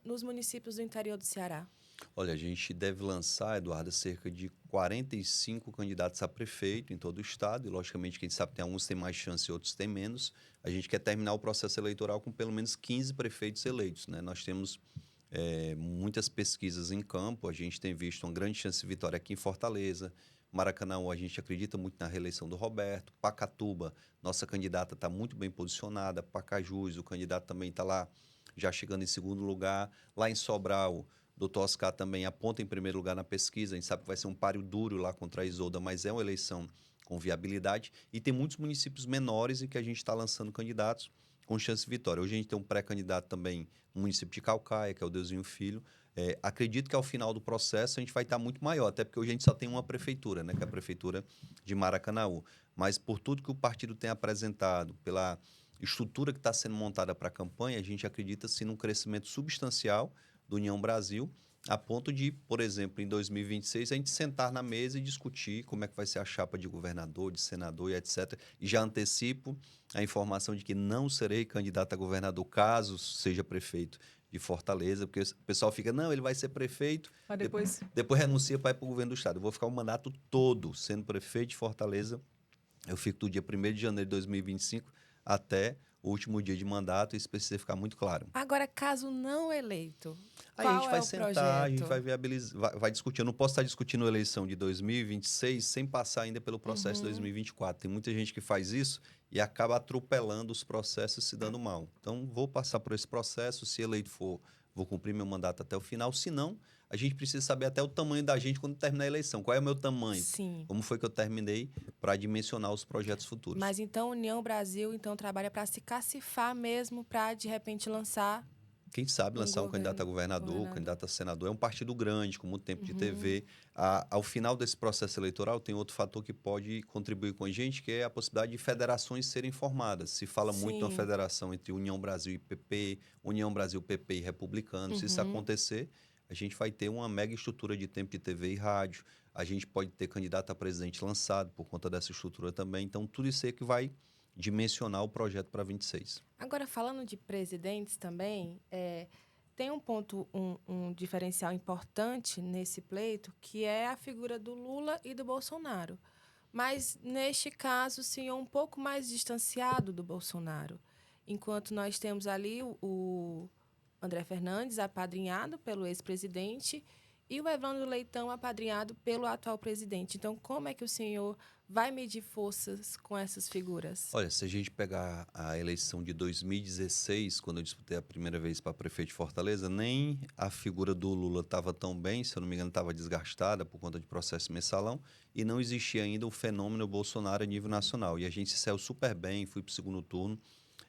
nos municípios do interior do Ceará? Olha, a gente deve lançar, Eduardo, cerca de 45 candidatos a prefeito em todo o estado. E, logicamente, que a gente sabe que tem alguns que têm mais chance e outros têm menos. A gente quer terminar o processo eleitoral com pelo menos 15 prefeitos eleitos, né? Nós temos muitas pesquisas em campo. A gente tem visto uma grande chance de vitória aqui em Fortaleza. Maracanã, a gente acredita muito na reeleição do Roberto. Pacatuba, nossa candidata está muito bem posicionada. Pacajus, o candidato também está lá, já chegando em segundo lugar. Lá em Sobral, Dr. Oscar também aponta em primeiro lugar na pesquisa. A gente sabe que vai ser um páreo duro lá contra a Isolda, mas é uma eleição com viabilidade. E tem muitos municípios menores em que a gente está lançando candidatos com chance de vitória. Hoje a gente tem um pré-candidato também no município de Caucaia, que é o Deusinho Filho. Acredito que ao final do processo a gente vai estar muito maior, até porque hoje a gente só tem uma prefeitura, né, que é a prefeitura de Maracanaú. Mas por tudo que o partido tem apresentado, pela estrutura que está sendo montada para a campanha, a gente acredita sim num crescimento substancial do União Brasil, a ponto de, por exemplo, em 2026, a gente sentar na mesa e discutir como é que vai ser a chapa de governador, de senador e etc. E já antecipo a informação de que não serei candidato a governador caso seja prefeito de Fortaleza, porque o pessoal fica, não, ele vai ser prefeito, Mas depois... depois renuncia para ir para o governo do estado. Eu vou ficar o mandato todo sendo prefeito de Fortaleza. Eu fico do dia 1º de janeiro de 2025 até o último dia de mandato, isso precisa ficar muito claro. Agora, caso não eleito, Aí qual a gente vai é o sentar, projeto? a gente vai viabilizar, vai discutir. Eu não posso estar discutindo a eleição de 2026 sem passar ainda pelo processo de 2024. Tem muita gente que faz isso e acaba atropelando os processos e se dando mal. Então, vou passar por esse processo. Se eleito for, vou cumprir meu mandato até o final. Se não, a gente precisa saber até o tamanho da gente quando terminar a eleição. Qual é o meu tamanho? Sim. Como foi que eu terminei para dimensionar os projetos futuros? Mas então, União Brasil trabalha para se cacifar mesmo, para, de repente, lançar... Quem sabe lançar um candidato a governador, candidato a senador. É um partido grande, com muito tempo de TV. Ao final desse processo eleitoral, tem outro fator que pode contribuir com a gente, que é a possibilidade de federações serem formadas. Se fala muito de uma federação entre União Brasil e PP, União Brasil, PP e Republicanos. Se isso acontecer, a gente vai ter uma mega estrutura de tempo de TV e rádio. A gente pode ter candidato a presidente lançado por conta dessa estrutura também. Então, tudo isso aí que vai dimensionar o projeto para 26. Agora, falando de presidentes também, tem um ponto, um diferencial importante nesse pleito, que é a figura do Lula e do Bolsonaro. Mas, neste caso, o senhor um pouco mais distanciado do Bolsonaro. Enquanto nós temos ali o André Fernandes, apadrinhado pelo ex-presidente, e o Evandro Leitão, apadrinhado pelo atual presidente. Então, como é que o senhor vai medir forças com essas figuras? Olha, se a gente pegar a eleição de 2016, quando eu disputei a primeira vez para prefeito de Fortaleza, nem a figura do Lula estava tão bem, se eu não me engano, estava desgastada por conta de processo mensalão, e não existia ainda o fenômeno Bolsonaro a nível nacional. E a gente se saiu super bem, fui para o segundo turno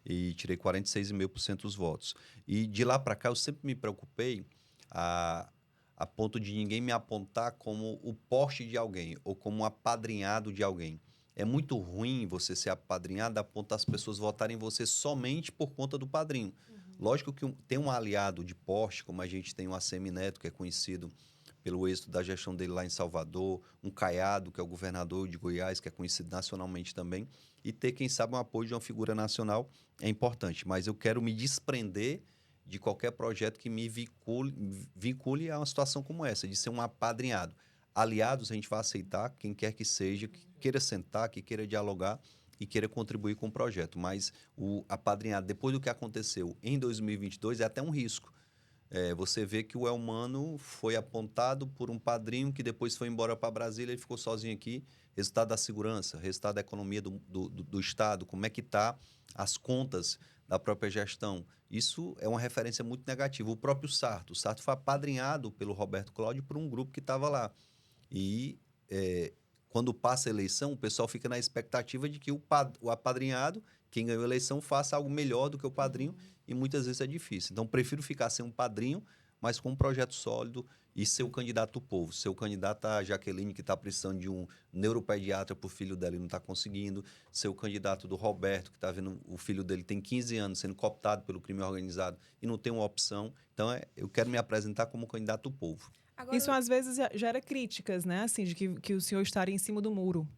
e tirei 46,5% dos votos. E de lá para cá, eu sempre me preocupei a ponto de ninguém me apontar como o poste de alguém ou como um apadrinhado de alguém. É muito ruim você ser apadrinhado a ponto das pessoas votarem em você somente por conta do padrinho. Lógico que tem um aliado de poste, como a gente tem o ACM Neto, que é conhecido pelo êxito da gestão dele lá em Salvador, um Caiado, que é o governador de Goiás, que é conhecido nacionalmente também, e ter, quem sabe, um apoio de uma figura nacional é importante. Mas eu quero me desprender de qualquer projeto que me vincule a uma situação como essa, de ser um apadrinhado. Aliados, a gente vai aceitar, quem quer que seja, que queira sentar, que queira dialogar e queira contribuir com o projeto. Mas o apadrinhado, depois do que aconteceu em 2022, é até um risco. Você vê que o Elmano foi apontado por um padrinho que depois foi embora para Brasília, ele ficou sozinho aqui. Resultado da segurança, resultado da economia do Estado, como é que está as contas da própria gestão. Isso é uma referência muito negativa. O próprio Sarto. O Sarto foi apadrinhado pelo Roberto Cláudio por um grupo que estava lá. E quando passa a eleição, o pessoal fica na expectativa de que o apadrinhado, quem ganhou a eleição, faça algo melhor do que o padrinho, e muitas vezes é difícil. Então, prefiro ficar sem um padrinho, mas com um projeto sólido e ser o candidato do povo. Ser o candidato a Jaqueline, que está precisando de um neuropediatra para o filho dela e não está conseguindo. Ser o candidato do Roberto, que está vendo o filho dele tem 15 anos sendo cooptado pelo crime organizado e não tem uma opção. Então, eu quero me apresentar como candidato do povo. Agora, Isso às vezes gera críticas, né? Assim, de que o senhor estaria em cima do muro.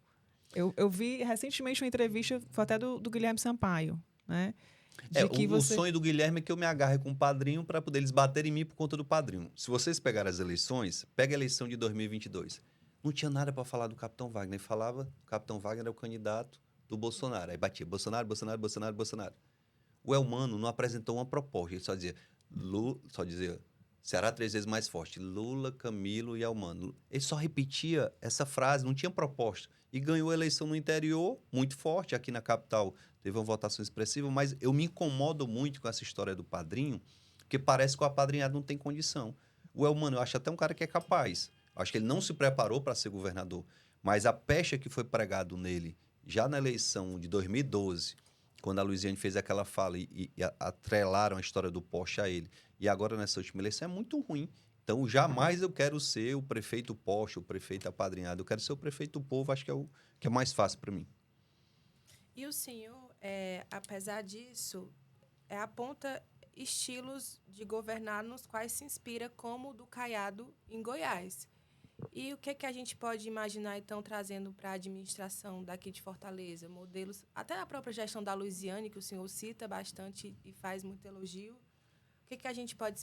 Eu vi recentemente uma entrevista, foi até do Guilherme Sampaio, né? O sonho do Guilherme é que eu me agarre com o padrinho para poder eles baterem em mim por conta do padrinho. Se vocês pegarem as eleições, pega a eleição de 2022. Não tinha nada para falar do Capitão Wagner. Falava, o Capitão Wagner era o candidato do Bolsonaro. Aí batia Bolsonaro, Bolsonaro, Bolsonaro, Bolsonaro. O Elmano não apresentou uma proposta. Ele só dizia Ceará 3 vezes mais forte. Lula, Camilo e Elmano. Ele só repetia essa frase, não tinha proposta. E ganhou a eleição no interior, muito forte. Aqui na capital teve uma votação expressiva, mas eu me incomodo muito com essa história do padrinho, porque parece que o apadrinhado não tem condição. O Elmano, eu acho até um cara que é capaz. Eu acho que ele não se preparou para ser governador. Mas a pecha que foi pregado nele, já na eleição de 2012, quando a Luiziane fez aquela fala e atrelaram a história do Porsche a ele, e agora nessa última eleição, é muito ruim. Então, jamais eu quero ser o prefeito Porsche, o prefeito apadrinhado. Eu quero ser o prefeito do povo, acho que é o que é mais fácil para mim. E o senhor, apesar disso, aponta estilos de governar nos quais se inspira, como o do Caiado em Goiás. E o que a gente pode imaginar, então, trazendo para a administração daqui de Fortaleza? Modelos, até a própria gestão da Luiziane, que o senhor cita bastante e faz muito elogio. O que a gente pode...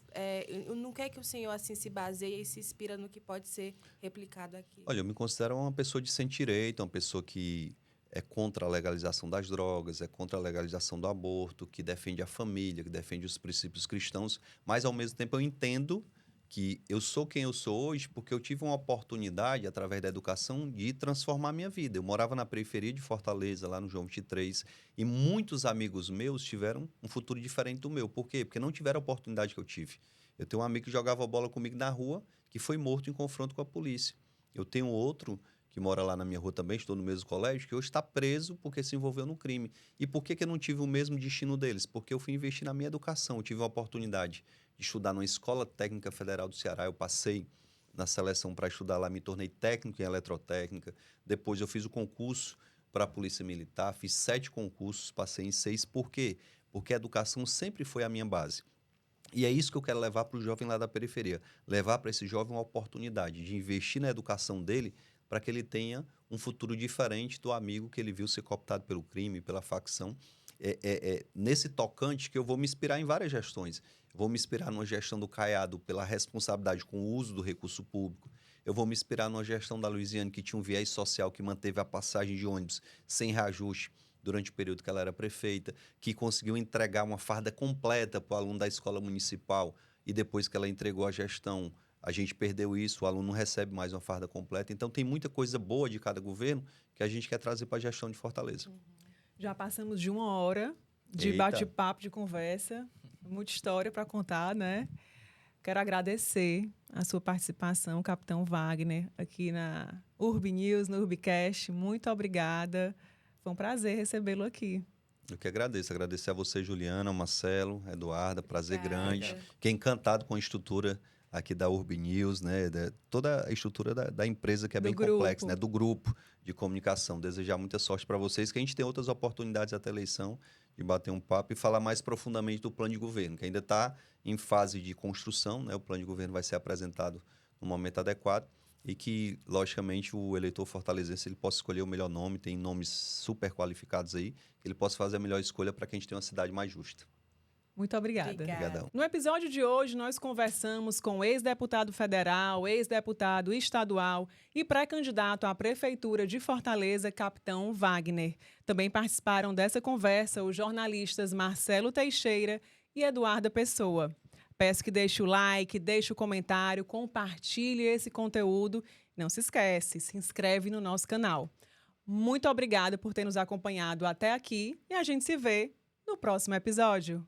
no que é que o senhor assim, se baseia e se inspira no que pode ser replicado aqui? Olha, eu me considero uma pessoa de centro-direita, uma pessoa que é contra a legalização das drogas, é contra a legalização do aborto, que defende a família, que defende os princípios cristãos, mas, ao mesmo tempo, eu entendo que eu sou quem eu sou hoje porque eu tive uma oportunidade, através da educação, de transformar a minha vida. Eu morava na periferia de Fortaleza, lá no João 23, e muitos amigos meus tiveram um futuro diferente do meu. Por quê? Porque não tiveram a oportunidade que eu tive. Eu tenho um amigo que jogava bola comigo na rua, que foi morto em confronto com a polícia. Eu tenho outro que mora lá na minha rua também, estou no mesmo colégio, que hoje está preso porque se envolveu no crime. E por que eu não tive o mesmo destino deles? Porque eu fui investir na minha educação, eu tive a oportunidade de estudar numa Escola Técnica Federal do Ceará. Eu passei na seleção para estudar lá, me tornei técnico em eletrotécnica. Depois eu fiz o concurso para a Polícia Militar, fiz 7 concursos, passei em 6. Por quê? Porque a educação sempre foi a minha base. E é isso que eu quero levar para o jovem lá da periferia. Levar para esse jovem uma oportunidade de investir na educação dele para que ele tenha um futuro diferente do amigo que ele viu ser cooptado pelo crime, pela facção. Nesse tocante que eu vou me inspirar em várias gestões. Vou me inspirar numa gestão do Caiado pela responsabilidade com o uso do recurso público. Eu vou me inspirar numa gestão da Luiziane que tinha um viés social, que manteve a passagem de ônibus sem reajuste durante o período que ela era prefeita, que conseguiu entregar uma farda completa para o aluno da escola municipal e depois que ela entregou a gestão, a gente perdeu isso, o aluno não recebe mais uma farda completa. Então, tem muita coisa boa de cada governo que a gente quer trazer para a gestão de Fortaleza. Já passamos de 1 hora de Eita. bate-papo, de conversa. Muita história para contar, né? Quero agradecer a sua participação, Capitão Wagner, aqui na Urb News, no Urbicast. Muito obrigada. Foi um prazer recebê-lo aqui. Eu que agradeço. Agradecer a você, Juliana, Marcelo, Eduarda. Prazer Obrigada. grande. Fiquei encantado com a estrutura aqui da Urb News, né? Toda a estrutura da empresa que é Do bem grupo. complexa, né? Do grupo de comunicação. Desejar muita sorte para vocês, que a gente tem outras oportunidades até a eleição de bater um papo e falar mais profundamente do plano de governo, que ainda está em fase de construção, né? O plano de governo vai ser apresentado no momento adequado e que, logicamente, o eleitor fortalezense ele possa escolher o melhor nome, tem nomes super qualificados aí, que ele possa fazer a melhor escolha para que a gente tenha uma cidade mais justa. Muito obrigada. Obrigadão. No episódio de hoje, nós conversamos com o ex-deputado federal, ex-deputado estadual e pré-candidato à Prefeitura de Fortaleza, Capitão Wagner. Também participaram dessa conversa os jornalistas Marcelo Teixeira e Eduarda Pessoa. Peço que deixe o like, deixe o comentário, compartilhe esse conteúdo. Não se esquece, se inscreve no nosso canal. Muito obrigada por ter nos acompanhado até aqui e a gente se vê no próximo episódio.